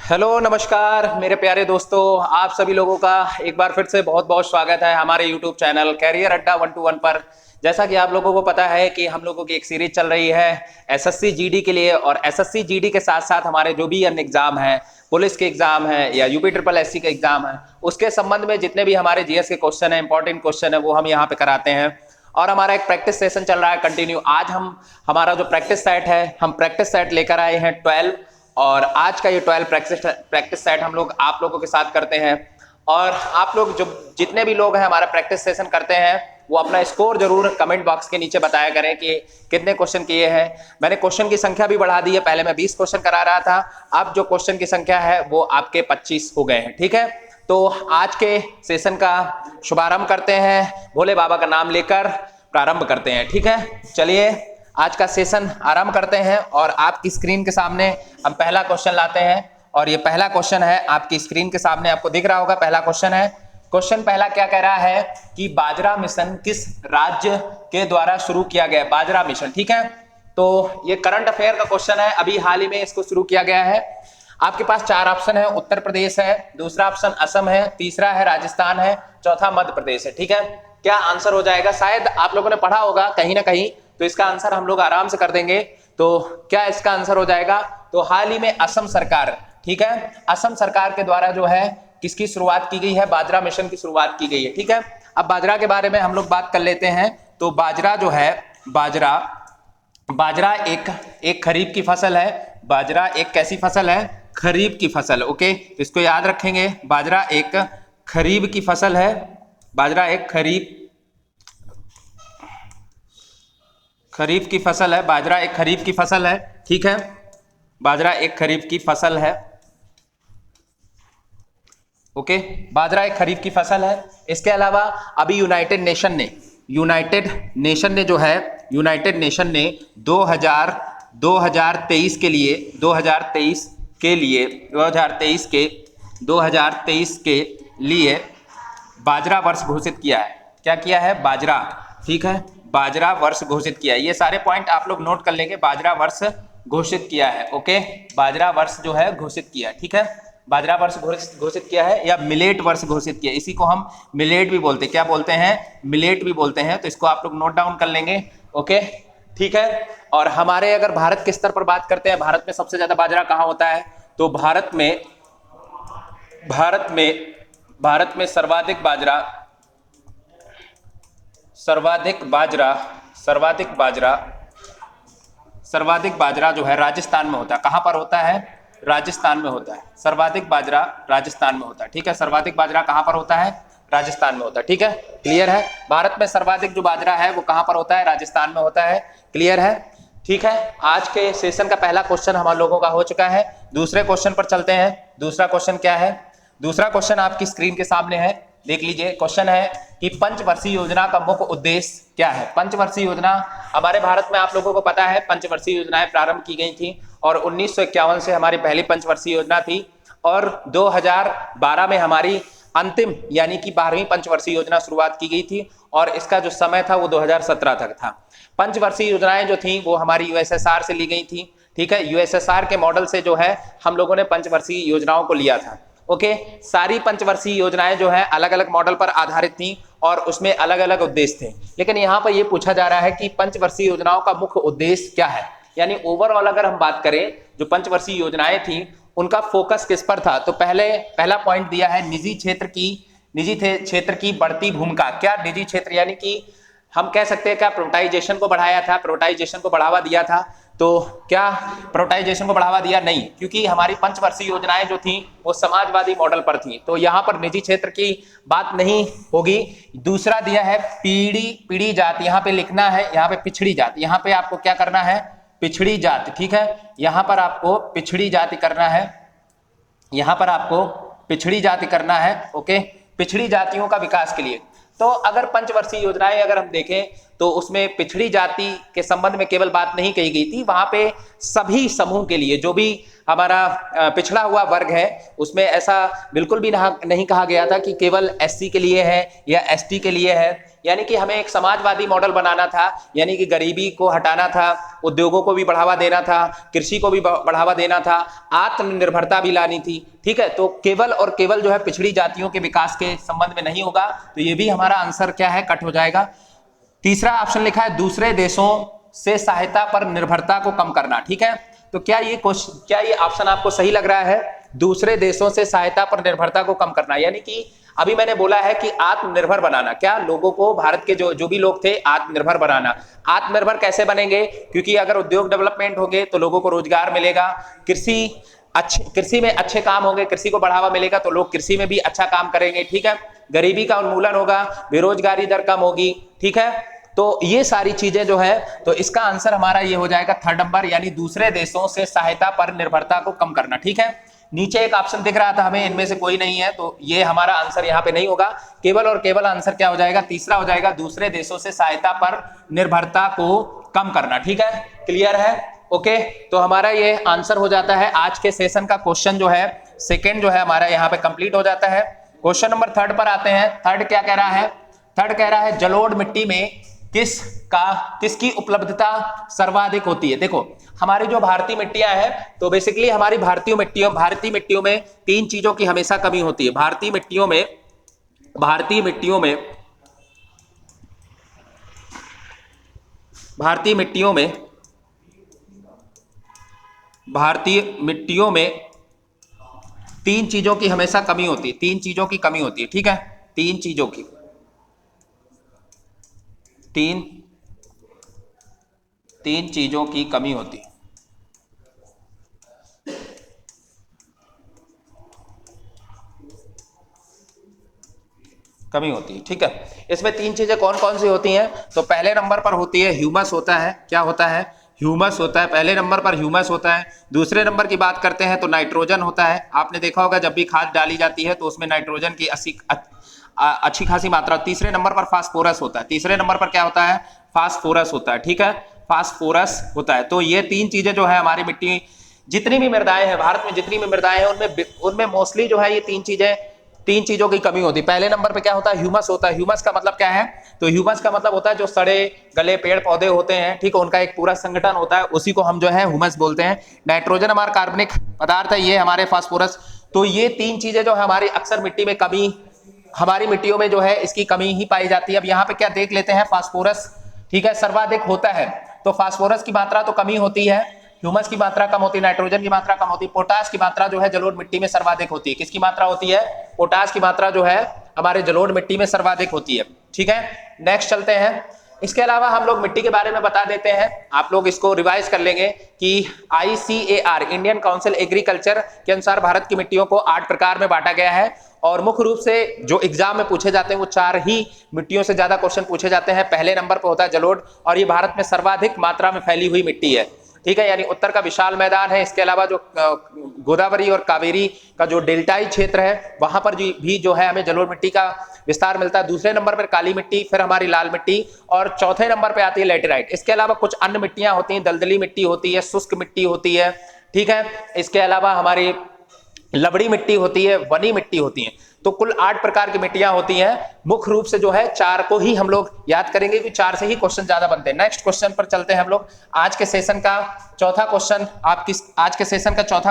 Hello नमस्कार मेरे प्यारे दोस्तों, आप सभी लोगों का एक बार फिर से बहुत बहुत स्वागत है हमारे यूट्यूब चैनल कैरियर अड्डा 121 पर। जैसा कि आप लोगों को पता है कि हम लोगों की एक सीरीज चल रही है एसएससी जीडी के लिए, और एसएससी जीडी के साथ साथ हमारे जो भी अन्य एग्जाम है, पुलिस के एग्जाम है या यूपी ट्रिपल एससी के एग्जाम है, उसके संबंध में जितने भी हमारे जीएस के क्वेश्चन है, इंपॉर्टेंट क्वेश्चन है, वो हम यहाँ पे कराते हैं। और हमारा एक प्रैक्टिस सेशन चल रहा है कंटिन्यू। आज हम हमारा जो प्रैक्टिस सेट है, हम प्रैक्टिस सेट लेकर आए हैं 12, और आज का ये 12 प्रैक्टिस सेट हम लोग आप लोगों के साथ करते हैं। और आप लोग जो जितने भी लोग हैं हमारा प्रैक्टिस सेशन करते हैं, वो अपना स्कोर जरूर कमेंट बॉक्स के नीचे बताया करें कि कितने क्वेश्चन किए हैं। मैंने क्वेश्चन की संख्या भी बढ़ा दी है, पहले मैं 20 क्वेश्चन करा रहा था, अब जो क्वेश्चन की संख्या है वो आपके 25 हो गए हैं। ठीक है, तो आज के सेशन का शुभारंभ करते हैं, भोले बाबा का नाम लेकर प्रारंभ करते हैं। ठीक है, चलिए आज का सेशन आरंभ करते हैं। और आपकी स्क्रीन के सामने हम पहला क्वेश्चन लाते हैं, और ये पहला क्वेश्चन है आपकी स्क्रीन के सामने, आपको दिख रहा होगा। पहला क्वेश्चन है, क्वेश्चन पहला क्या कह रहा है कि बाजरा मिशन किस राज्य के द्वारा शुरू किया गया? बाजरा मिशन, ठीक है, तो ये करंट अफेयर का क्वेश्चन है, अभी हाल ही में इसको शुरू किया गया है। आपके पास 4 ऑप्शन है, उत्तर प्रदेश है, दूसरा ऑप्शन असम है, तीसरा है राजस्थान है, चौथा मध्य प्रदेश है। ठीक है, क्या आंसर हो जाएगा? शायद आप लोगों ने पढ़ा होगा कहीं ना कहीं, तो इसका आंसर हम लोग आराम से कर देंगे। तो क्या इसका आंसर हो जाएगा? तो हाल ही में असम सरकार, ठीक है, असम सरकार के द्वारा जो है किसकी शुरुआत की गई है? बाजरा मिशन की शुरुआत की गई है। ठीक है, अब बाजरा के बारे में हम लोग बात कर लेते हैं। तो बाजरा जो है, बाजरा एक खरीफ की फसल है। बाजरा एक कैसी फसल है? खरीफ की फसल। ओके, तो इसको याद रखेंगे, बाजरा एक खरीफ की फसल है। बाजरा एक खरीफ की फसल है। बाजरा एक खरीफ की फसल है। ठीक है, बाजरा एक खरीफ की फसल है। ओके, बाजरा एक खरीफ की फसल है। इसके अलावा अभी यूनाइटेड नेशन ने जो है, यूनाइटेड नेशन ने 2023 के लिए बाजरा वर्ष घोषित किया है। क्या किया है? बाजरा, ठीक है, बाजरा वर्ष घोषित किया है। ये सारे पॉइंट आप लोग नोट कर लेंगे, बाजरा वर्ष घोषित किया है। ओके, बाजरा वर्ष जो है घोषित किया है। ठीक है, बाजरा वर्ष घोषित किया है, या मिलेट वर्ष घोषित किया है। इसी को हम मिलेट भी बोलते हैं। क्या बोलते हैं? मिलेट भी बोलते हैं। तो इसको आप लोग नोट डाउन कर लेंगे। ओके, ठीक है। और हमारे अगर भारत के स्तर पर बात करते हैं, भारत में सबसे ज्यादा बाजरा कहाँ होता है? तो भारत में सर्वाधिक बाजरा जो है राजस्थान में होता है। कहां पर होता है? राजस्थान में होता है। सर्वाधिक बाजरा राजस्थान में होता है। ठीक है, सर्वाधिक बाजरा कहां पर होता है? राजस्थान में होता है। ठीक है, क्लियर है। भारत में सर्वाधिक जो बाजरा है वो कहां पर होता है? राजस्थान में होता है। क्लियर है, ठीक है। आज के सेशन का पहला क्वेश्चन हम लोगों का हो चुका है। दूसरे क्वेश्चन पर चलते हैं। दूसरा क्वेश्चन क्या है? दूसरा क्वेश्चन आपकी स्क्रीन के सामने है, देख लीजिए। क्वेश्चन है कि पंचवर्षीय योजना का मुख्य उद्देश्य क्या है? पंचवर्षीय योजना, हमारे भारत में आप लोगों को पता है पंचवर्षीय योजनाएं प्रारंभ की गई थी, और 1951 से हमारी पहली पंचवर्षीय योजना थी, और 2012 में हमारी अंतिम यानी कि 12वीं पंचवर्षीय योजना शुरुआत की गई थी, और इसका जो समय था वो 2017 तक था। पंचवर्षीय योजनाएं जो थी वो हमारी यूएसएसआर से ली गई थी। ठीक है, यूएसएसआर के मॉडल से जो है हम लोगों ने पंचवर्षीय योजनाओं को लिया था। ओके, सारी पंचवर्षीय योजनाएं जो है अलग अलग मॉडल पर आधारित थी, और उसमें अलग अलग उद्देश्य थे। लेकिन यहाँ पर यह पूछा जा रहा है कि पंचवर्षीय योजनाओं का मुख्य उद्देश्य क्या है, यानी ओवरऑल अगर हम बात करें, जो पंचवर्षीय योजनाएं थी उनका फोकस किस पर था? तो पहला पॉइंट दिया है निजी क्षेत्र की बढ़ती भूमिका। क्या निजी क्षेत्र, यानी कि हम कह सकते हैं क्या प्राइवेटाइजेशन को बढ़ाया था, प्राइवेटाइजेशन को बढ़ावा दिया था? तो क्या प्राइवेटाइजेशन को बढ़ावा दिया? नहीं, क्योंकि हमारी पंचवर्षीय योजनाएं जो थी वो समाजवादी मॉडल पर थी, तो यहाँ पर निजी क्षेत्र की बात नहीं होगी। दूसरा दिया है पीढ़ी जाति, यहाँ पे लिखना है, यहाँ पे पिछड़ी जाति, यहाँ पे आपको क्या करना है? पिछड़ी जाति। ठीक है, यहाँ पर आपको पिछड़ी जाति करना है, यहाँ पर आपको पिछड़ी जाति करना है। ओके, पिछड़ी जातियों का विकास के लिए। तो अगर पंचवर्षीय योजनाएं अगर हम देखें तो उसमें पिछड़ी जाति के संबंध में केवल बात नहीं कही गई थी, वहां पे सभी समूह के लिए, जो भी हमारा पिछड़ा हुआ वर्ग है, उसमें ऐसा बिल्कुल भी नहीं कहा गया था कि केवल एससी के लिए है या एसटी के लिए है यानी कि हमें एक समाजवादी मॉडल बनाना था, यानी कि गरीबी को हटाना था, उद्योगों को भी बढ़ावा देना था, कृषि को भी बढ़ावा देना था, आत्मनिर्भरता भी लानी थी। ठीक है, तो केवल और केवल जो है पिछड़ी जातियों के विकास के संबंध में नहीं होगा, तो ये भी हमारा आंसर क्या है, कट हो जाएगा। तीसरा ऑप्शन लिखा है दूसरे देशों से सहायता पर निर्भरता को कम करना। ठीक है, तो क्या ये ऑप्शन आपको सही लग रहा है? दूसरे देशों से सहायता पर निर्भरता को कम करना, यानी कि अभी मैंने बोला है कि आत्मनिर्भर बनाना, क्या लोगों को, भारत के जो भी लोग थे, आत्मनिर्भर बनाना। आत्मनिर्भर कैसे बनेंगे? क्योंकि अगर उद्योग डेवलपमेंट होंगे तो लोगों को रोजगार मिलेगा, कृषि में अच्छे काम होंगे, कृषि को बढ़ावा मिलेगा तो लोग कृषि में भी अच्छा काम करेंगे। ठीक है, गरीबी का उन्मूलन होगा, बेरोजगारी दर कम होगी। ठीक है, तो ये सारी चीजें जो है, तो इसका आंसर हमारा ये हो जाएगा थर्ड नंबर, यानी दूसरे देशों से सहायता पर निर्भरता को कम करना। ठीक है, नीचे एक ऑप्शन दिख रहा था हमें, इनमें से कोई नहीं है, तो ये हमारा आंसर यहाँ पे नहीं होगा। केवल और केवल आंसर क्या हो जाएगा, तीसरा हो जाएगा, दूसरे देशों से सहायता पर निर्भरता को कम करना। ठीक है, क्लियर है? ओके, तो हमारा ये आंसर हो जाता है। आज के सेशन का क्वेश्चन जो है सेकंड जो है हमारा यहाँ पे कंप्लीट हो जाता है। क्वेश्चन नंबर थर्ड पर आते हैं। थर्ड क्या कह रहा है? थर्ड कह रहा है जलोढ़ मिट्टी में किसकी उपलब्धता सर्वाधिक होती है। देखो, हमारी जो भारतीय मिट्टियां हैं, तो बेसिकली हमारी भारतीय मिट्टियों में तीन चीजों की हमेशा कमी होती है। भारतीय मिट्टियों में तीन चीजों की हमेशा कमी होती है, तीन चीजों की कमी होती है। ठीक है, तीन चीजों की कमी होती है। ठीक है, इसमें तीन चीजें कौन कौन सी होती हैं? तो पहले नंबर पर होती है ह्यूमस होता है। क्या होता है? ह्यूमस होता है। पहले नंबर पर ह्यूमस होता है। दूसरे नंबर की बात करते हैं तो नाइट्रोजन होता है। आपने देखा होगा जब भी खाद डाली जाती है तो उसमें नाइट्रोजन की अच्छी खासी मात्रा। तीसरे नंबर पर फास्फोरस होता है। तीसरे नंबर पर क्या होता है? फास्फोरस होता है। ठीक है, फास्फोरस होता है। तो ये तीन चीजें जो है हमारी मिट्टी, जितनी भी मृदाएं हैं भारत में, जितनी भी मृदाएं हैं उनमें मोस्टली जो है ये तीन चीजों की कमी होती है। पहले नंबर पे क्या होता है? ह्यूमस होता है। ह्यूमस का मतलब क्या है? तो ह्यूमस का मतलब होता है जो सड़े गले पेड़ पौधे होते हैं, ठीक है, उनका एक पूरा संगठन होता है, उसी को हम जो है ह्यूमस बोलते हैं। नाइट्रोजन हमारा कार्बनिक पदार्थ है, ये हमारे फास्फोरस। तो ये तीन चीजें जो है हमारी अक्सर मिट्टी में कमी, हमारी मिट्टियों में जो है इसकी कमी ही पाई जाती है। अब यहाँ पे क्या देख लेते हैं? फास्फोरस, ठीक है, सर्वाधिक होता है। तो फास्फोरस की मात्रा तो कमी होती है, ह्यूमस की मात्रा कम होती है, नाइट्रोजन की मात्रा कम होती है, पोटाश की मात्रा जो है जलोढ़ मिट्टी में सर्वाधिक होती है। किसकी मात्रा होती है? पोटाश की मात्रा जो है हमारे जलोढ़ मिट्टी में सर्वाधिक होती है। ठीक है, नेक्स्ट चलते हैं। इसके अलावा हम लोग मिट्टी के बारे में बता देते हैं, आप लोग इसको रिवाइज कर लेंगे कि ICAR इंडियन काउंसिल एग्रीकल्चर के अनुसार भारत की मिट्टियों को 8 प्रकार में बांटा गया है और मुख्य रूप से जो एग्जाम में पूछे जाते हैं वो 4 ही मिट्टियों से ज्यादा क्वेश्चन पूछे जाते हैं। पहले नंबर पर होता है जलोढ़ और ये भारत में सर्वाधिक मात्रा में फैली हुई मिट्टी है। ठीक है, यानी उत्तर का विशाल मैदान है। इसके अलावा जो गोदावरी और कावेरी का जो डेल्टाई क्षेत्र है वहां पर भी जो है हमें जलोढ़ मिट्टी का विस्तार मिलता है। दूसरे नंबर पर काली मिट्टी, फिर हमारी लाल मिट्टी और चौथे नंबर पे आती है लैटेराइट। इसके अलावा कुछ अन्य मिट्टियां होती हैं, दलदली मिट्टी होती है, शुष्क मिट्टी होती है। ठीक है, इसके अलावा हमारी लवड़ी मिट्टी होती है, वनी मिट्टी होती है। तो कुल 8 प्रकार की मिट्टियां होती हैं। मुख्य रूप से जो है 4 को ही हम लोग याद करेंगे कि 4 से ही क्वेश्चन ज्यादा बनते हैं। नेक्स्ट क्वेश्चन पर चलते हैं हम लोग। आज के सेशन का चौथा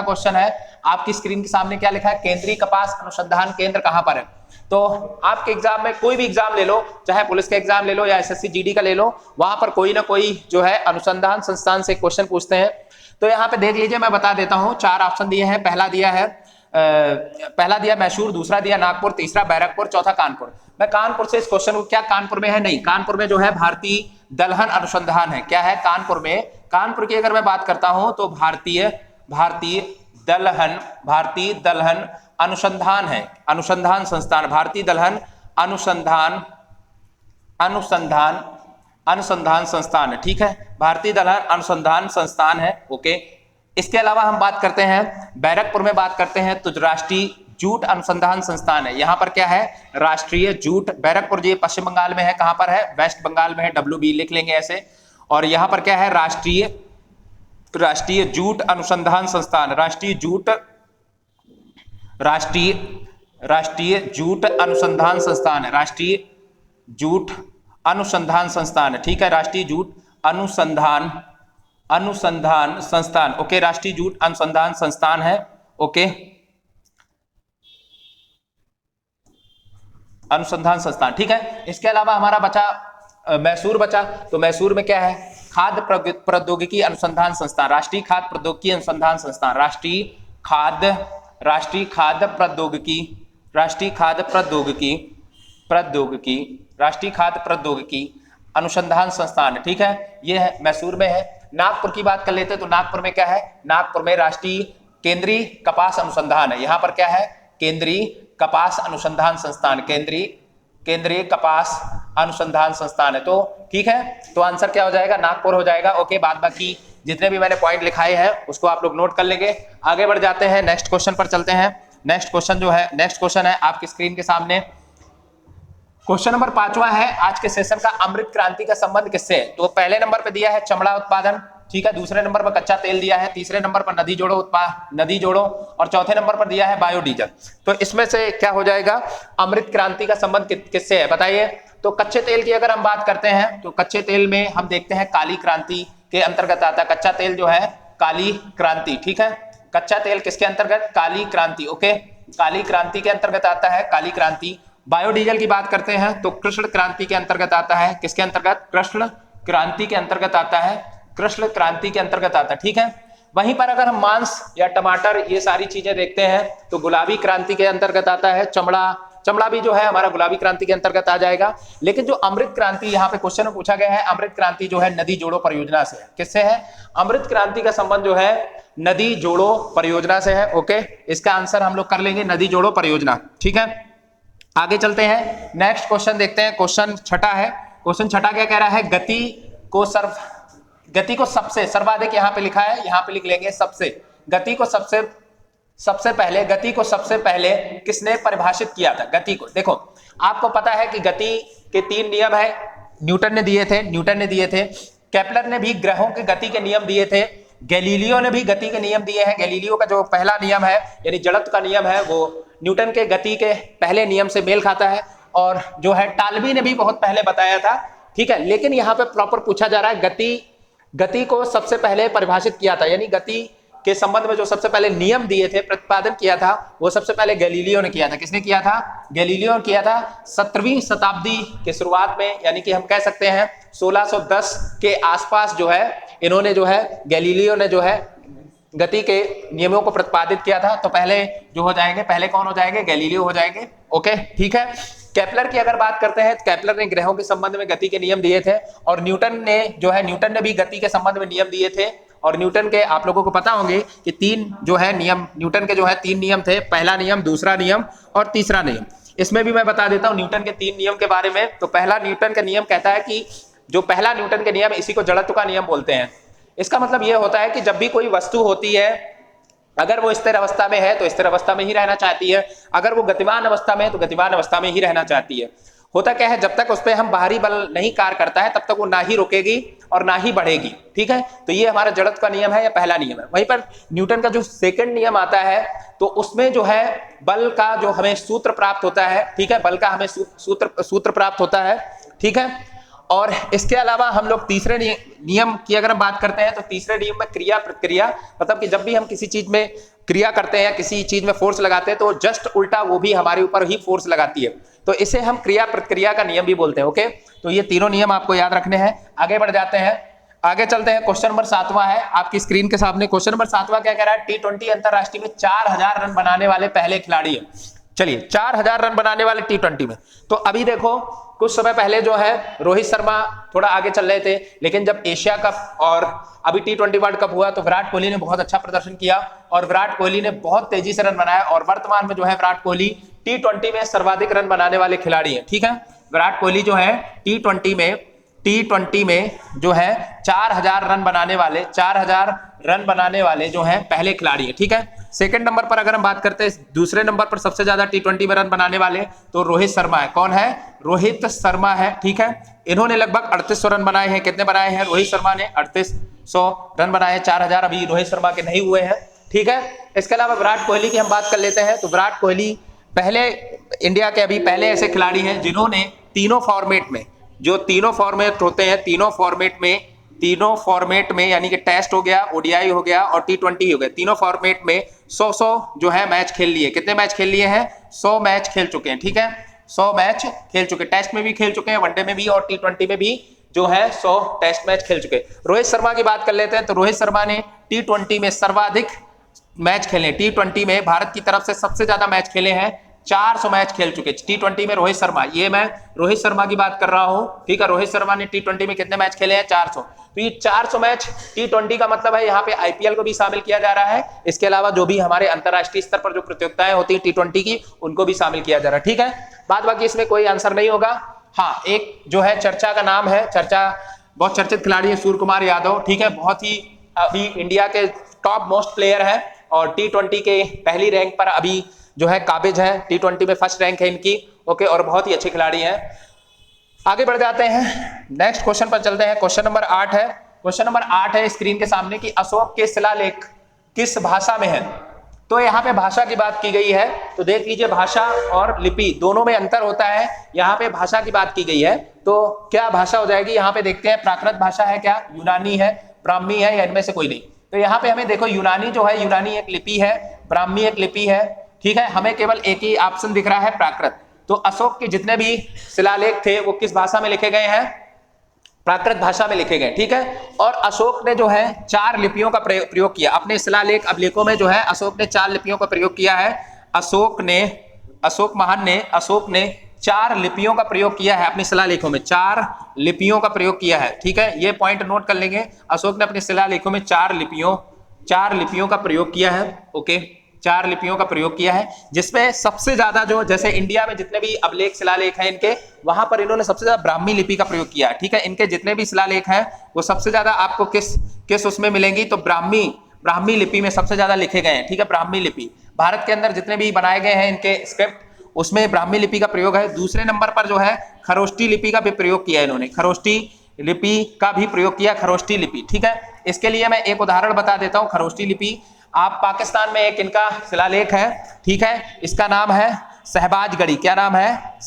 क्वेश्चन है आपकी स्क्रीन के सामने क्या लिखा है? केंद्रीय कपास अनुसंधान केंद्र कहां पर है? तो आपके एग्जाम में कोई भी एग्जाम ले लो, चाहे पुलिस का एग्जाम ले लो या SSC GD का ले लो, वहां पर कोई ना कोई जो है अनुसंधान संस्थान से क्वेश्चन पूछते हैं। तो यहाँ पे देख लीजिए, मैं बता देता हूँ। 4 ऑप्शन दिए हैं। पहला दिया मैसूर, दूसरा दिया नागपुर, तीसरा बैरकपुर, चौथा कानपुर। मैं कानपुर से इस क्वेश्चन को, क्या कानपुर में है? नहीं, कानपुर में जो है भारतीय दलहन अनुसंधान है। क्या है कानपुर में? कानपुर की अगर मैं बात करता हूं तो भारतीय दलहन अनुसंधान है, अनुसंधान संस्थान, भारतीय दलहन अनुसंधान संस्थान है। ठीक है, भारतीय दलहन अनुसंधान संस्थान है। ओके, इसके अलावा हम बात करते हैं बैरकपुर में, बात करते हैं तो राष्ट्रीय जूट अनुसंधान संस्थान है। यहाँ पर क्या है? राष्ट्रीय जूट। बैरकपुर जी पश्चिम बंगाल में है। कहां पर है? वेस्ट बंगाल में है। WB लिख लेंगे ऐसे। और यहाँ पर क्या है? राष्ट्रीय जूट अनुसंधान संस्थान, राष्ट्रीय जूट अनुसंधान संस्थान है, राष्ट्रीय जूट अनुसंधान संस्थान, ठीक है, राष्ट्रीय जूट अनुसंधान संस्थान, ओके, राष्ट्रीय जूट अनुसंधान संस्थान है, ओके, अनुसंधान संस्थान, ठीक है। इसके अलावा हमारा बचा मैसूर बचा, तो मैसूर में क्या है, खाद्य प्रौद्योगिकी अनुसंधान संस्थान, राष्ट्रीय खाद्य प्रौद्योगिकी अनुसंधान संस्थान, राष्ट्रीय खाद्य प्रौद्योगिकी अनुसंधान संस्थान, ठीक है, ये है मैसूर में है। नागपुर की बात कर लेते हैं, तो नागपुर में क्या है, नागपुर में राष्ट्रीय केंद्रीय कपास अनुसंधान है। यहाँ पर क्या है, केंद्रीय कपास अनुसंधान संस्थान, केंद्रीय कपास अनुसंधान संस्थान है। तो ठीक है, तो आंसर क्या हो जाएगा, नागपुर हो जाएगा, ओके। बाद बाकी जितने भी मैंने पॉइंट लिखाए हैं उसको आप लोग नोट कर लेंगे। आगे बढ़ जाते हैं, नेक्स्ट क्वेश्चन पर चलते हैं। नेक्स्ट क्वेश्चन है आपकी स्क्रीन के सामने। क्वेश्चन नंबर 5वां है आज के सेशन का, अमृत क्रांति का संबंध किससे है। तो पहले नंबर पे दिया है चमड़ा उत्पादन, ठीक है, दूसरे नंबर पर कच्चा तेल दिया है, तीसरे नंबर पर नदी जोड़ो और चौथे नंबर पर दिया है बायोडीजल। तो इसमें से क्या हो जाएगा, अमृत क्रांति का संबंध किससे है बताइए। तो कच्चे तेल की अगर हम बात करते हैं तो कच्चे तेल में हम देखते हैं काली क्रांति के अंतर्गत आता है। कच्चा तेल जो है काली क्रांति, ठीक है, कच्चा तेल किसके अंतर्गत, काली क्रांति, ओके, काली क्रांति के अंतर्गत आता है, काली क्रांति। बायोडीजल की बात करते हैं तो कृष्ण क्रांति के अंतर्गत आता है, किसके अंतर्गत, कृष्ण क्रांति के अंतर्गत आता है, कृष्ण क्रांति के अंतर्गत आता है, ठीक है। वहीं पर अगर हम मांस या टमाटर ये सारी चीजें देखते हैं तो गुलाबी क्रांति के अंतर्गत आता है। चमड़ा भी जो है हमारा गुलाबी क्रांति के अंतर्गत आ जाएगा। लेकिन जो अमृत क्रांति यहाँ पे क्वेश्चन में पूछा गया है, अमृत क्रांति जो है नदी जोड़ो परियोजना से है। किससे है, अमृत क्रांति का संबंध जो है नदी जोड़ो परियोजना से है, ओके। इसका आंसर हम लोग कर लेंगे नदी जोड़ो परियोजना, ठीक है। आगे चलते हैं, नेक्स्ट क्वेश्चन देखते हैं। क्वेश्चन छठा है, क्वेश्चन छठा क्या कह रहा है, गति को सबसे सर्वाधिक, यहाँ पे लिखा है, यहाँ पे लिख लेंगे सबसे, गति को सबसे पहले किसने परिभाषित किया था। गति को देखो, आपको पता है कि गति के 3 नियम है, न्यूटन ने दिए थे, केपलर ने भी ग्रहों के गति के नियम दिए थे, गैलीलियो ने भी गति के नियम दिए हैं। गैलीलियो का जो पहला नियम है यानी जड़त्व का नियम है वो न्यूटन के गति के पहले नियम से मेल खाता है, और जो है टाल्बी ने भी बहुत पहले बताया था, ठीक है। लेकिन यहाँ पे प्रॉपर पूछा जा रहा है गति को सबसे पहले परिभाषित किया था, यानी गति के संबंध में जो सबसे पहले नियम दिए थे, प्रतिपादन किया था, वो सबसे पहले गैलीलियो ने किया था। किसने किया था, गैलीलियो ने किया था 17वीं शताब्दी के शुरुआत में, यानी कि हम कह सकते हैं 1610 के आसपास जो है इन्होंने जो है गैलीलियो ने जो है गति के नियमों को प्रतिपादित किया था। तो पहले जो हो जाएंगे, पहले कौन हो जाएंगे, गैलीलियो हो जाएंगे, ओके, ठीक है। केपलर की अगर बात करते हैं तो केपलर ने ग्रहों के संबंध में गति के नियम दिए थे, और न्यूटन ने भी गति के संबंध में नियम दिए थे। और न्यूटन के आप लोगों को पता होंगे कि 3 जो है नियम, न्यूटन के जो है 3 नियम थे, पहला नियम, दूसरा नियम और तीसरा नियम। इसमें भी मैं बता देता हूं न्यूटन के 3 नियम के बारे में। तो पहला न्यूटन का नियम कहता है कि जो पहला न्यूटन के नियम, इसी को जड़त्व का नियम बोलते हैं। इसका मतलब यह होता है कि जब भी कोई वस्तु होती है, अगर वो स्थिर अवस्था में है तो स्थिर अवस्था में ही रहना चाहती है, अगर वो गतिमान अवस्था में है तो गतिमान अवस्था में ही रहना चाहती है। होता क्या है, जब तक उस पर हम बाहरी बल नहीं कार्य करता है तब तक वो ना ही रुकेगी और ना ही बढ़ेगी, ठीक है। तो ये हमारा जड़त्व का नियम है, या पहला नियम है। वहीं पर न्यूटन का जो सेकंड नियम आता है तो उसमें जो है बल का जो हमें सूत्र प्राप्त होता है, ठीक है, बल का हमें सूत्र प्राप्त होता है, ठीक है। और इसके अलावा हम लोग तीसरे नियम की अगर हम बात करते हैं तो तीसरे नियम में क्रिया प्रतिक्रिया, मतलब कि जब भी हम किसी चीज में क्रिया करते हैं, किसी चीज में फोर्स लगाते हैं तो जस्ट उल्टा वो भी हमारे ऊपर ही फोर्स लगाती है, तो इसे हम क्रिया प्रतिक्रिया का नियम भी बोलते हैं, ओके। तो ये तीनों नियम आपको याद रखने हैं। आगे बढ़ जाते हैं, आगे चलते हैं। क्वेश्चन नंबर 7वां है आपकी स्क्रीन के सामने। क्वेश्चन नंबर 7वां क्या कह रहा है, T20 अंतरराष्ट्रीय में 4000 रन बनाने वाले पहले खिलाड़ी है। चलिए, 4000 रन बनाने वाले T20 में। तो अभी देखो, कुछ समय पहले जो है रोहित शर्मा थोड़ा आगे चल रहे थे, लेकिन जब एशिया कप और अभी T20 वर्ल्ड कप हुआ तो विराट कोहली ने बहुत अच्छा प्रदर्शन किया, और विराट कोहली ने बहुत तेजी से रन बनाया, और वर्तमान में जो है विराट कोहली T20 में सर्वाधिक रन बनाने वाले खिलाड़ी हैं, ठीक है। विराट कोहली जो है T20 में जो है 4000 रन बनाने वाले जो है पहले खिलाड़ी है, ठीक है। सेकंड नंबर पर अगर हम बात करते हैं, दूसरे नंबर पर सबसे ज्यादा T20 में रन बनाने वाले तो रोहित शर्मा है। कौन है, रोहित शर्मा है, ठीक है। इन्होंने लगभग 3800 रन बनाए हैं। कितने बनाए हैं, रोहित शर्मा ने 3800 रन बनाए हैं। 4000 अभी रोहित शर्मा के नहीं हुए हैं, ठीक है। इसके अलावा विराट कोहली की हम बात कर लेते हैं, तो विराट कोहली इंडिया के अभी पहले ऐसे खिलाड़ी हैं जिन्होंने तीनों फॉर्मेट में जो तीनों फॉर्मेट होते हैं, तीनों फॉर्मेट में यानी कि टेस्ट हो गया, ओडीआई हो गया और T20 हो गया, तीनों फॉर्मेट में 100 जो है मैच खेल लिए। कितने मैच खेल लिए हैं? 100 मैच खेल चुके हैं, ठीक है, 100 मैच खेल चुके, टेस्ट में भी खेल चुके हैं, वनडे में भी और T20 में भी जो है 100 टेस्ट मैच खेल चुके। रोहित शर्मा की बात कर लेते हैं, तो रोहित शर्मा ने T20 में सर्वाधिक मैच खेले। T20 में भारत की तरफ से सबसे ज्यादा मैच खेले हैं, 400 मैच खेल चुके T20 में रोहित शर्मा। ये मैं रोहित शर्मा की बात कर रहा हूं, ठीक है। रोहित शर्मा ने T20 में कितने मैच खेले हैं? 400। तो ये 400 मैच T20 का मतलब है यहाँ पे आईपीएल को भी शामिल किया जा रहा है, इसके अलावा जो भी हमारे अंतरराष्ट्रीय स्तर पर जो प्रतियोगिताएं होती है T20 की, उनको भी शामिल किया जा रहा है, ठीक है। बाद बाकी इसमें कोई आंसर नहीं होगा। हाँ, एक जो है चर्चा का नाम है, बहुत चर्चित खिलाड़ी है सूर्य कुमार यादव, ठीक है, बहुत ही अभी इंडिया के टॉप मोस्ट प्लेयर है और T20 के पहली रैंक पर अभी जो है काबिज है, T20 में फर्स्ट रैंक है इनकी, ओके, और बहुत ही अच्छे खिलाड़ी हैं। आगे बढ़ जाते हैं, नेक्स्ट क्वेश्चन पर चलते हैं। क्वेश्चन नंबर 8 है, क्वेश्चन नंबर 8 है स्क्रीन के सामने कि अशोक के शिलालेख किस भाषा में है। तो यहाँ पे भाषा की बात की गई है, तो देख लीजिए भाषा और लिपि दोनों में अंतर होता है। यहाँ पे भाषा की बात की गई है, तो क्या भाषा हो जाएगी? यहाँ पे देखते हैं, प्राकृत भाषा है क्या, यूनानी है, ब्राह्मी है, या इनमें से कोई नहीं। तो यहाँ पे हमें देखो यूनानी जो है, यूनानी एक लिपि है, ब्राह्मी एक लिपि है, ठीक है। हमें केवल एक ही ऑप्शन दिख रहा है, प्राकृत। तो अशोक के जितने भी शिलालेख थे वो किस भाषा में लिखे गए हैं? प्राकृत भाषा में लिखे गए, ठीक है। और अशोक ने जो है 4 लिपियों का प्रयोग किया अपने शिलालेख अभिलेखों में, जो है अशोक ने 4 लिपियों का प्रयोग किया है। अशोक ने 4 लिपियों का प्रयोग किया है अपने शिलालेखों में, 4 लिपियों का प्रयोग किया है, ठीक है। ये पॉइंट नोट कर लेंगे, अशोक ने अपने शिलालेखों में 4 लिपियों का प्रयोग किया है, ओके, 4 लिपियों का प्रयोग किया है, जिसमें सबसे ज्यादा जो, जैसे इंडिया में जितने भी अभिलेख शिलालेख हैं इनके, वहां पर इन्होंने सबसे ज्यादा ब्राह्मी लिपि का प्रयोग किया है, ठीक है। इनके जितने भी शिलालेख हैं वो सबसे ज्यादा आपको किस उसमें मिलेंगी? तो ब्राह्मी लिपि में सबसे ज्यादा लिखे गए हैं, ठीक है, ब्राह्मी लिपि। भारत के अंदर जितने भी बनाए गए हैं इनके स्क्रिप्ट, उसमें ब्राह्मी लिपि का प्रयोग है। दूसरे नंबर पर जो है खरोष्टी लिपि का भी प्रयोग किया है इन्होंने, खरोष्टी लिपि का भी प्रयोग किया, खरोष्टी लिपि, ठीक है। इसके लिए मैं एक उदाहरण बता देता हूं। खरोष्टी लिपि, आप पाकिस्तान में एक इनका शिलालेख है, ठीक है, इसका नाम है शहबाजगढ़ी। क्या नाम है?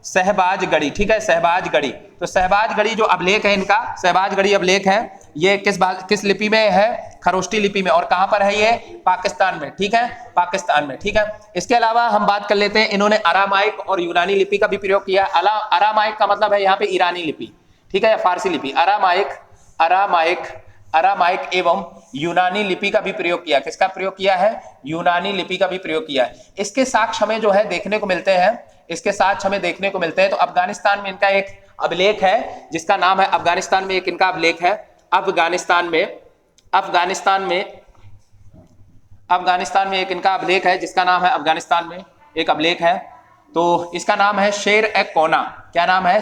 शहबाजगढ़ी, ठीक है, शहबाजगढ़ी। तो शहबाजगढ़ी जो अभिलेख है इनका, शहबाजगढ़ी अभिलेख है, ये किस लिपि में है? खरोष्टी लिपि में। और कहां पर है ये? पाकिस्तान में, ठीक है, पाकिस्तान में, ठीक है। इसके अलावा हम बात कर लेते हैं, इन्होंने अरामाइक और यूनानी लिपि का भी प्रयोग किया। अरामाइक का मतलब है यहाँ पे ईरानी लिपि, ठीक है, या फारसी लिपि। अरामाइक एवं यूनानी लिपि का भी प्रयोग किया। किसका प्रयोग किया है? यूनानी लिपि का भी प्रयोग किया है। इसके साक्ष्य हमें जो है देखने को मिलते हैं, तो अफगानिस्तान में इनका एक अभिलेख है जिसका नाम है, अफगानिस्तान में एक इनका अभिलेख है, अफगानिस्तान में एक इनका अभिलेख है जिसका नाम है, अफगानिस्तान में एक अभिलेख है, तो इसका नाम है शेर ए कोना। क्या नाम है?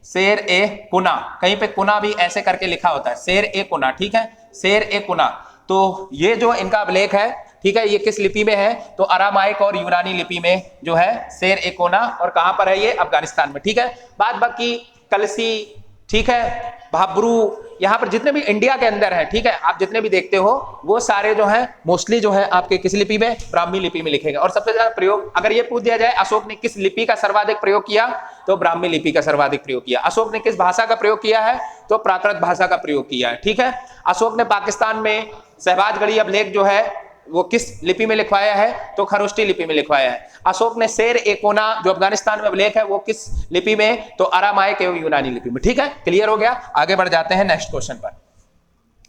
शेर ए कुना। कहीं पे कुना भी ऐसे करके लिखा होता है, शेर ए कुना, ठीक है, शेर ए कुना। तो ये जो इनका अभिलेख है, ठीक है, ये किस लिपि में है? तो अरामाइक और यूनानी लिपि में जो है शेर ए कोना। और कहां पर है ये? अफगानिस्तान में, ठीक है। बाद बाकी कलसी, ठीक है, भाब्रू, यहाँ पर जितने भी इंडिया के अंदर है, ठीक है, आप जितने भी देखते हो वो सारे जो है मोस्टली जो है आपके किस लिपि में? ब्राह्मी लिपि में लिखे गए। और सबसे ज्यादा प्रयोग अगर ये पूछ दिया जाए अशोक ने किस लिपि का सर्वाधिक प्रयोग किया, तो ब्राह्मी लिपि का सर्वाधिक प्रयोग किया। अशोक ने किस भाषा का प्रयोग किया है? तो प्राकृत भाषा का प्रयोग किया है, ठीक है। अशोक ने पाकिस्तान में शहबाजगढ़ी अभिलेख जो है वो किस लिपि में लिखवाया है? तो खरोष्टी लिपि में लिखवाया है। अशोक ने शेर ए कोना जो अफगानिस्तान में अभिलेख है वो किस लिपि में? तो अरामाइक एवं यूनानी लिपि में, ठीक है। क्लियर हो गया? आगे बढ़ जाते हैं नेक्स्ट क्वेश्चन पर।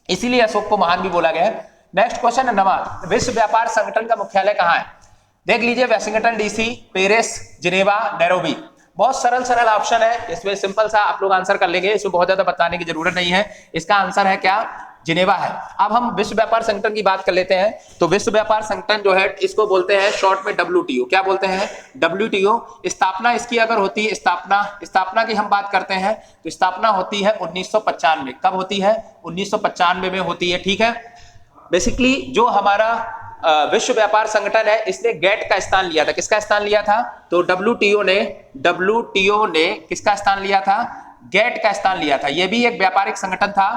इसीलिए अशोक को महान भी बोला गया है। नेक्स्ट क्वेश्चन है 9वां, विश्व व्यापार संगठन का मुख्यालय कहाँ है? देख लीजिए, Washington DC, Paris, Geneva, Nairobi. बहुत सरल ऑप्शन है, इसमें सिंपल सा आप लोग आंसर कर लेंगे, इसमें बहुत ज्यादा बताने की जरूरत नहीं है। इसका आंसर है क्या? जिनेवा है। अब हम विश्व व्यापार संगठन की बात कर लेते हैं। तो विश्व व्यापार संगठन जो है इसको बोलते हैं शॉर्ट में WTO। क्या बोलते हैं? WTO। स्थापना इसकी अगर होती है, स्थापना की हम बात करते हैं तो स्थापना होती है 1995। कब होती है? 1995 में होती है, ठीक है। बेसिकली जो हमारा विश्व व्यापार संगठन है इसने गेट का स्थान लिया था। किसका स्थान लिया था? तो WTO ने किसका स्थान लिया था? गेट का स्थान लिया था। यह भी एक व्यापारिक संगठन था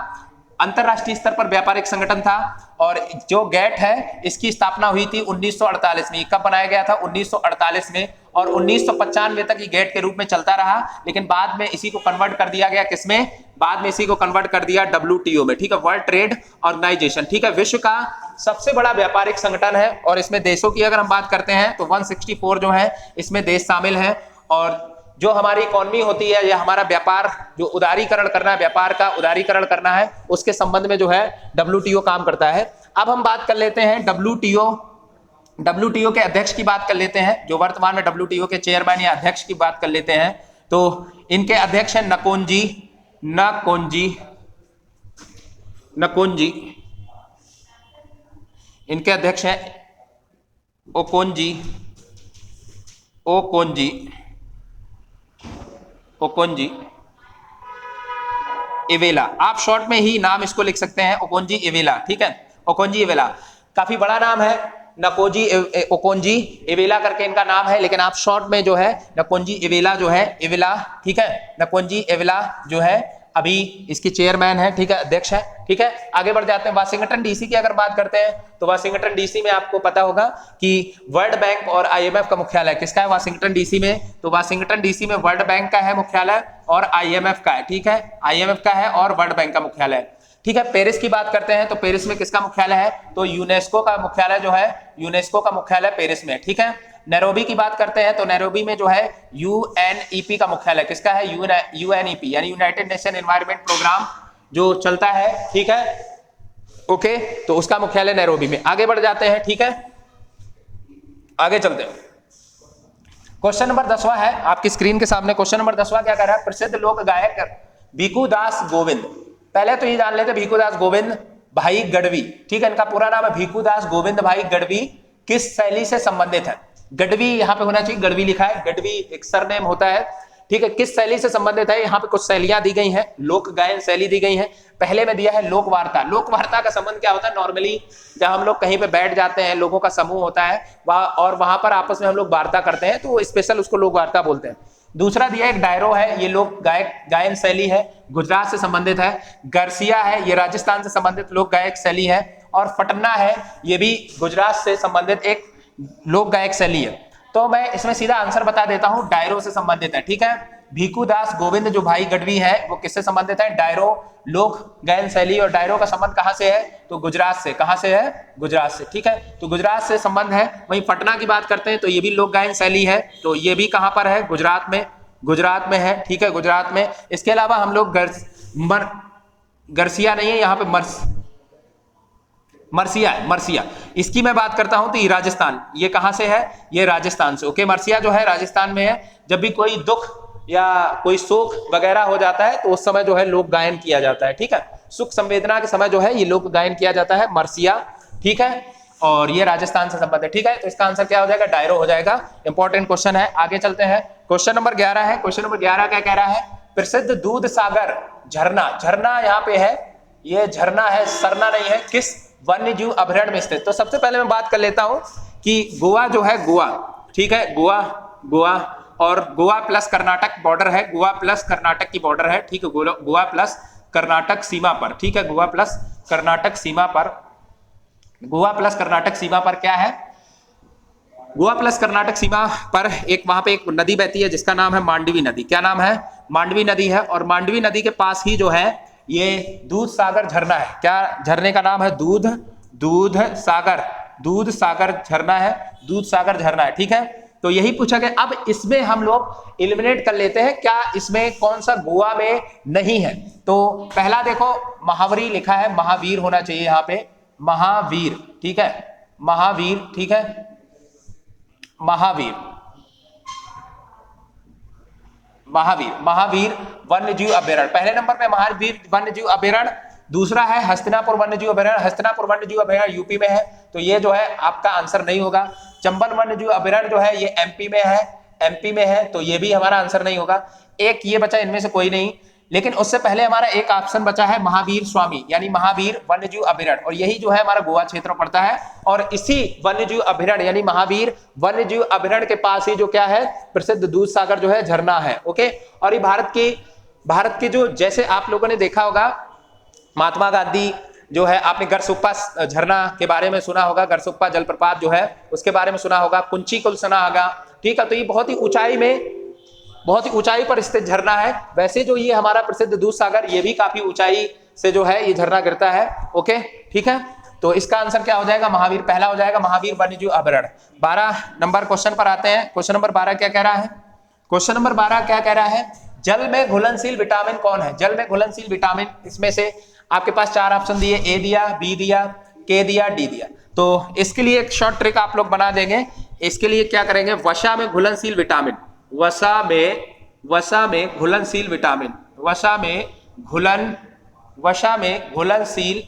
अंतरराष्ट्रीय स्तर पर व्यापारिक संगठन था। और जो गैट है इसकी स्थापना हुई थी 1948 में। कब बनाया गया था? 1948 में। और 1995 तक ये गैट के रूप में चलता रहा, लेकिन बाद में इसी को कन्वर्ट कर दिया गया किसमें? बाद में इसी को कन्वर्ट कर दिया WTO में, ठीक है, वर्ल्ड ट्रेड ऑर्गेनाइजेशन, ठीक है, विश्व का सबसे बड़ा व्यापारिक संगठन है। और इसमें देशों की अगर हम बात करते हैं तो 164 जो है इसमें देश शामिल हैं। और जो हमारी इकोनॉमी होती है या हमारा व्यापार जो उदारीकरण करना है, व्यापार का उदारीकरण करना है, उसके संबंध में जो है WTO काम करता है। अब हम बात कर लेते हैं WTO के अध्यक्ष की बात कर लेते हैं, जो वर्तमान में WTO के चेयरमैन या अध्यक्ष की बात कर लेते हैं। तो इनके अध्यक्ष हैं नकोंजी, इनके अध्यक्ष हैं ओकोंजी इवेला। आप शॉर्ट में ही नाम इसको लिख सकते हैं, ओकोंजी इवेला, ठीक है, ओकोंजी इवेला। काफी बड़ा नाम है, ओकोंजी इवेला करके इनका नाम है, लेकिन आप शॉर्ट में जो है नकोंजी इवेला जो है, इवेला, ठीक है, नकोंजी इवेला जो है अभी इसकी चेयरमैन है, ठीक है, अध्यक्ष है, ठीक है। आगे बढ़ जाते हैं। वाशिंगटन डीसी की अगर बात करते हैं तो वाशिंगटन डीसी में आपको पता होगा कि वर्ल्ड बैंक और IMF का मुख्यालय किसका है? वाशिंगटन डीसी में। तो वाशिंगटन डीसी में वर्ल्ड बैंक का है मुख्यालय और IMF का है, ठीक है, IMF का है और वर्ल्ड बैंक का मुख्यालय, ठीक है। पेरिस की बात करते हैं तो पेरिस में किसका मुख्यालय है? तो यूनेस्को का मुख्यालय जो है, यूनेस्को का मुख्यालय पेरिस में, ठीक है। नैरोबी की बात करते हैं तो नैरोबी में जो है UNEP का मुख्यालय किसका है? UNEP यानी यूनाइटेड नेशन एनवायरनमेंट प्रोग्राम जो चलता है, ठीक है, ओके, तो उसका मुख्यालय नैरोबी में। आगे बढ़ जाते हैं, ठीक है, आगे चलते हैं। क्वेश्चन नंबर 10वां है आपकी स्क्रीन के सामने। क्वेश्चन नंबर 10वां क्या कर रहा है? प्रसिद्ध लोक गायक भिखुदास गोविंद। पहले तो ये जान लेते भिखुदास गोविंद भाई गढ़वी, ठीक है, इनका पूरा नाम है भिखुदास गोविंद भाई गढ़वी। किस शैली से संबंधित है? गढ़वी यहाँ पे होना चाहिए, गढ़वी लिखा है, गढ़वी एक सरनेम होता है, ठीक है। किस शैली से संबंधित है? यहाँ पे कुछ शैलियां दी गई हैं, लोक गायन शैली दी गई है। पहले में दिया है लोक वार्ता। लोक वार्ता का संबंध क्या होता है? नॉर्मली जब हम लोग कहीं पे बैठ जाते हैं, लोगों का समूह होता है और वहां पर आपस में हम लोग वार्ता करते हैं, तो स्पेशल उसको लोक वार्ता बोलते हैं। दूसरा दिया एक डायरो है, ये लोक गायन शैली है, गुजरात से संबंधित है। गरसिया है, ये राजस्थान से संबंधित लोक गायक शैली है। और फटना है, ये भी गुजरात से संबंधित एक लोक गायक शैली है। तो मैं इसमें सीधा आंसर बता देता हूं, डायरो से संबंधित है, ठीक है। भिखुदास गोविंद जो भाई गढ़वी है वो किससे संबंधित है? डायरो लोक गायन शैली। और डायरो का संबंध कहां से है? तो गुजरात से। कहां से है? गुजरात से, ठीक है, तो गुजरात से संबंध है। वहीं पटना की बात करते हैं तो ये भी लोक गायन शैली है, तो ये भी कहां पर है? गुजरात में, गुजरात में है, ठीक है, गुजरात में। इसके अलावा हम लोग गरसिया नहीं है, यहाँ पे मरसिया है, मरसिया, इसकी मैं बात करता हूं तो ये राजस्थान, ये कहां से है? ये राजस्थान से, ओके। मरसिया जो है राजस्थान में है। जब भी कोई दुख या कोई शोक वगैरह हो जाता है तो उस समय जो है लोक गायन किया जाता है, ठीक है, सुख संवेदना के समय जो है ये लोक गायन किया जाता है, मरसिया, ठीक है। और ये राजस्थान से संबंधित है, ठीक है। तो इसका आंसर क्या हो जाएगा? डायरो हो जाएगा। इंपॉर्टेंट क्वेश्चन है। आगे चलते हैं। क्वेश्चन नंबर 11 है। क्वेश्चन नंबर 11 क्या कह रहा है? प्रसिद्ध दूध सागर झरना, झरना यहाँ पे है, ये झरना है, सरना नहीं है, किस वन्य जीव अभयारण्य में स्थित? तो सबसे पहले मैं बात कर लेता हूं कि गोवा जो है, गोवा, ठीक है, गोवा और गोवा प्लस कर्नाटक बॉर्डर है, गोवा प्लस कर्नाटक की बॉर्डर है, ठीक है, गोवा प्लस कर्नाटक सीमा पर, ठीक है, गोवा प्लस कर्नाटक सीमा पर, गोवा प्लस कर्नाटक सीमा पर क्या है? गोवा प्लस कर्नाटक सीमा पर एक वहां पे एक नदी बहती है जिसका नाम है मांडवी नदी। क्या नाम है? मांडवी नदी है। और मांडवी नदी के पास ही जो है ये दूध सागर झरना है। क्या झरने का नाम है? दूध सागर झरना है, दूध सागर झरना है, ठीक है। तो यही पूछा गया। अब इसमें हम लोग एलिमिनेट कर लेते हैं, क्या इसमें कौन सा गोवा में नहीं है? तो पहला देखो महावरी लिखा है, महावीर होना चाहिए यहाँ पे, महावीर, ठीक है, महावीर, ठीक है, महावीर वन्य जीव अभयारण्य। पहले नंबर पे महावीर वन्य जीव अभयारण्य। दूसरा है हस्तिनापुर वन्य जीव अभयारण्य, हस्तिनापुर वन्य जीव अभयारण्य यूपी में है, तो ये जो है आपका आंसर नहीं होगा। चंबल वन्य जीव अभयारण्य जो है ये एमपी में है, तो ये भी हमारा आंसर नहीं होगा। एक ये बचा, इनमें से कोई नहीं। लेकिन उससे पहले हमारा एक ऑप्शन बचा है महावीर स्वामी, यानी महावीर वन्यजीव अभयारण्य, और यही जो है हमारा गोवा क्षेत्र में पड़ता है। और इसी वन्यजीव अभयारण्य यानी महावीर वन्यजीव अभयारण्य के पास ही जो क्या है, प्रसिद्ध दूध सागर जो है झरना है, ओके। और ये भारत के जो, जैसे आप लोगों ने देखा होगा महात्मा गांधी जो है, आपने गरसुप्पा झरना के बारे में सुना होगा, गरसुप्पा जलप्रपात जो है उसके बारे में सुना होगा, कुंची कुल सुना होगा, ठीक है। तो ये बहुत ही ऊंचाई पर स्थित झरना है। वैसे जो ये हमारा प्रसिद्ध दूध सागर, ये भी काफी ऊंचाई से जो है ये झरना गिरता है। ओके, ठीक है। तो इसका आंसर क्या हो जाएगा? महावीर पहला हो जाएगा, महावीर वन्यजीव अभयारण्य। 12 नंबर क्वेश्चन पर आते हैं। क्वेश्चन नंबर 12 क्या कह रहा है? क्वेश्चन नंबर 12 क्या कह रहा है? जल में घुलनशील विटामिन कौन है? जल में घुलनशील विटामिन, इसमें से आपके पास 4 ऑप्शन दिए, ए दिया, बी दिया, के दिया, डी दिया। तो इसके लिए एक शॉर्ट ट्रिक आप लोग बना देंगे। इसके लिए क्या करेंगे? वसा में घुलनशील विटामिन, वसा में घुलनशील विटामिन, वसा में घुलनशील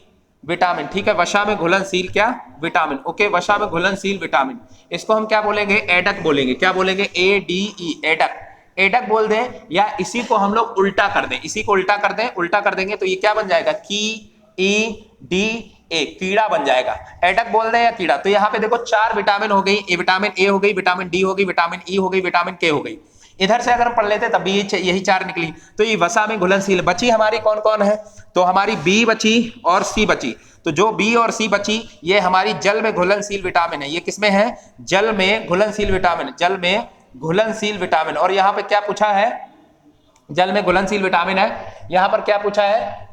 विटामिन, ठीक है। वसा में घुलनशील क्या? विटामिन। ओके, वसा में घुलनशील विटामिन, इसको हम क्या बोलेंगे? एडक बोलेंगे। क्या बोलेंगे? ADE, एडक। एडक बोल दें, या इसी को हम लोग उल्टा कर दें, इसी को उल्टा कर दें, उल्टा कर देंगे तो ये क्या बन जाएगा? KEDA, कीड़ा बन जाएगा। एडक बोल दें या कीड़ा। तो यहाँ पे देखो 4 विटामिन हो गई, विटामिन ए हो गई, विटामिन डी हो गई, विटामिन ई हो गई, विटामिन के हो गई। इधर से अगर हम पढ़ लेते तब भी यही 4 निकली। तो ये वसा में घुलनशील बची हमारी कौन कौन है? तो हमारी बी बची और सी बची। तो जो बी और सी बची ये हमारी जल में घुलनशील विटामिन है। ये किसमें है? जल में घुलनशील विटामिन, जल में घुलनशील विटामिन। और यहाँ पे क्या पूछा है? जल में घुलनशील विटामिन है। यहाँ पर क्या पूछा है?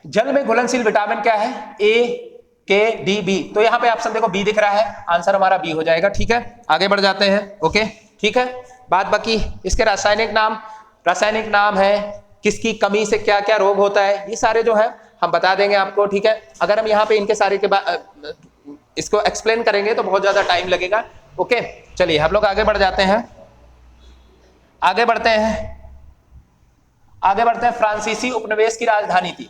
जल में घुलनशील विटामिन क्या है? AKDB। तो यहाँ पे ऑप्शन देखो बी दिख रहा है, आंसर हमारा बी हो जाएगा। ठीक है, आगे बढ़ जाते हैं। ओके, ठीक है। बात बाकी इसके रासायनिक नाम है, किसकी कमी से क्या क्या रोग होता है, ये सारे जो है हम बता देंगे आपको। ठीक है, अगर हम यहाँ पे इनके सारे के बाद इसको एक्सप्लेन करेंगे तो बहुत ज्यादा टाइम लगेगा। ओके, चलिए हम लोग आगे बढ़ जाते हैं। आगे बढ़ते हैं। फ्रांसीसी उपनिवेश की राजधानी थी।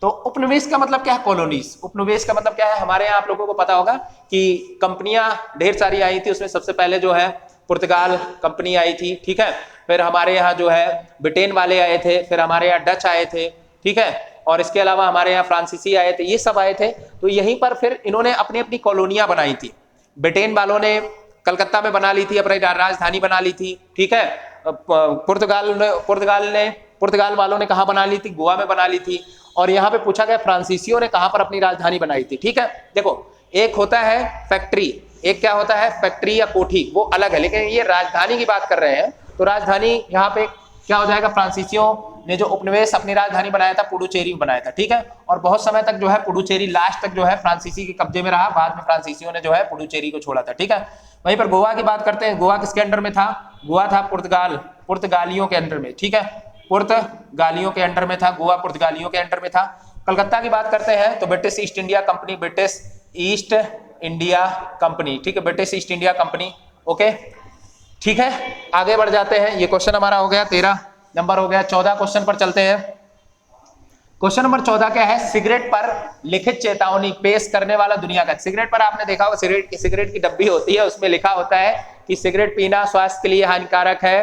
तो उपनिवेश का मतलब क्या है? कॉलोनीज। उपनिवेश का मतलब क्या है? हमारे यहाँ आप लोगों को पता होगा कि कंपनियां ढेर सारी आई थी, उसमें सबसे पहले जो है पुर्तगाल कंपनी आई थी, ठीक है। फिर हमारे यहाँ जो है ब्रिटेन वाले आए थे, फिर हमारे यहाँ डच आए थे, ठीक है। और इसके अलावा हमारे यहाँ फ्रांसीसी आए थे, ये सब आए थे। तो यहीं पर फिर इन्होंने अपनी अपनी कॉलोनियां बनाई थी। ब्रिटेन वालों ने कलकत्ता में बना ली थी, अपनी राजधानी बना ली थी, ठीक है। पुर्तगाल वालों ने कहाँ बना ली थी? गोवा में बना ली थी। और यहाँ पे पूछा गया फ्रांसीसियों ने कहाँ पर अपनी राजधानी बनाई थी, ठीक है। देखो, एक होता है फैक्ट्री, एक क्या होता है? फैक्ट्री या कोठी, वो अलग है। लेकिन ये राजधानी की बात कर रहे हैं, तो राजधानी यहाँ पे क्या हो जाएगा? फ्रांसीसियों ने जो उपनिवेश अपनी राजधानी बनाया था, पुडुचेरी में बनाया था, ठीक है। और बहुत समय तक जो है पुडुचेरी लास्ट तक जो है फ्रांसीसी के कब्जे में रहा। बाद में फ्रांसीसियों ने जो है पुडुचेरी को छोड़ा था, ठीक है। वहीं पर गोवा की बात करते हैं। गोवा किसके अंडर में था? गोवा था पुर्तगालियों के अंडर में, ठीक है। पुर्तगालियों के अंडर में था गोवा, पुर्तगालियों के अंडर में था। कलकत्ता की बात करते हैं तो British east India company, British east India company, ठीक है, British east India company. Okay, ठीक है, आगे बढ़ जाते हैं। ये क्वेश्चन हमारा हो गया 13 नंबर हो गया। 14 क्वेश्चन पर चलते हैं। क्वेश्चन नंबर 14 क्या है? सिगरेट पर लिखित चेतावनी पेश करने वाला दुनिया का। सिगरेट पर आपने देखा होगा, सिगरेट की डब्बी होती है, उसमें लिखा होता है कि सिगरेट पीना स्वास्थ्य के लिए हानिकारक है,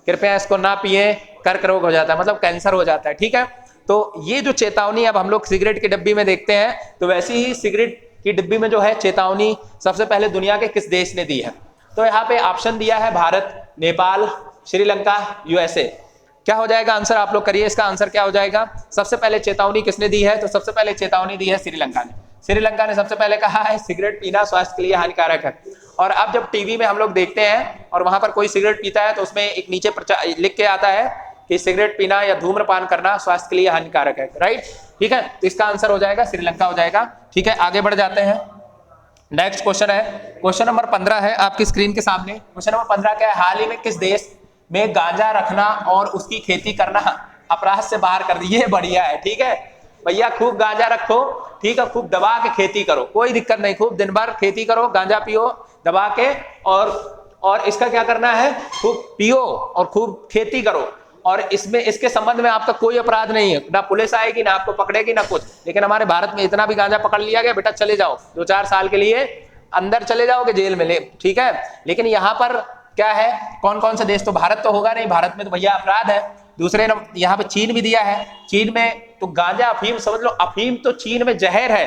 कृपया इसको ना पिए, कर्क रोग हो जाता है, मतलब कैंसर हो जाता है, ठीक है। तो ये जो चेतावनी अब हम लोग सिगरेट की डब्बी में देखते हैं, तो वैसी ही सिगरेट की डिब्बी में जो है चेतावनी सबसे पहले दुनिया के किस देश ने दी है? तो यहाँ पे ऑप्शन दिया है भारत, नेपाल, श्रीलंका, USA। क्या हो जाएगा आंसर? आप लोग करिए, इसका आंसर क्या हो जाएगा? सबसे पहले चेतावनी किसने दी है? तो सबसे पहले चेतावनी दी है श्रीलंका ने। श्रीलंका ने सबसे पहले कहा है सिगरेट पीना स्वास्थ्य के लिए हानिकारक है। और अब जब टीवी में हम लोग देखते हैं और वहां पर कोई सिगरेट पीता है तो उसमें एक नीचे लिख के आता है कि सिगरेट पीना या धूम्रपान करना स्वास्थ्य के लिए हानिकारक है, राइट, ठीक है। तो इसका आंसर हो जाएगा श्रीलंका हो जाएगा, ठीक है। आगे बढ़ जाते हैं। नेक्स्ट क्वेश्चन है, क्वेश्चन नंबर 15 है आपकी स्क्रीन के सामने। क्वेश्चन नंबर 15 क्या है? हाल ही में किस देश में गांजा रखना और उसकी खेती करना अपराध से बाहर कर दिए? बढ़िया है, ठीक है भैया, खूब गांजा रखो, ठीक है, खूब दबा के खेती करो, कोई दिक्कत नहीं, खूब दिन भर खेती करो, गांजा पियो दबा के, और इसका क्या करना है? खूब पियो और खूब खेती करो। और इसमें इसके संबंध में आपका कोई अपराध नहीं है, ना पुलिस आएगी, ना आपको पकड़ेगी, ना कुछ। लेकिन हमारे भारत में इतना भी गांजा पकड़ लिया गया, बेटा चले जाओ, 2-4 साल के लिए अंदर चले जाओगे जेल में, ले, ठीक है। लेकिन यहाँ पर क्या है? कौन कौन से देश? तो भारत तो होगा नहीं, भारत में तो भैया अपराध है। दूसरे यहाँ पे चीन भी दिया है। चीन में तो गांजा, अफीम समझ लो, अफीम तो चीन में जहर है,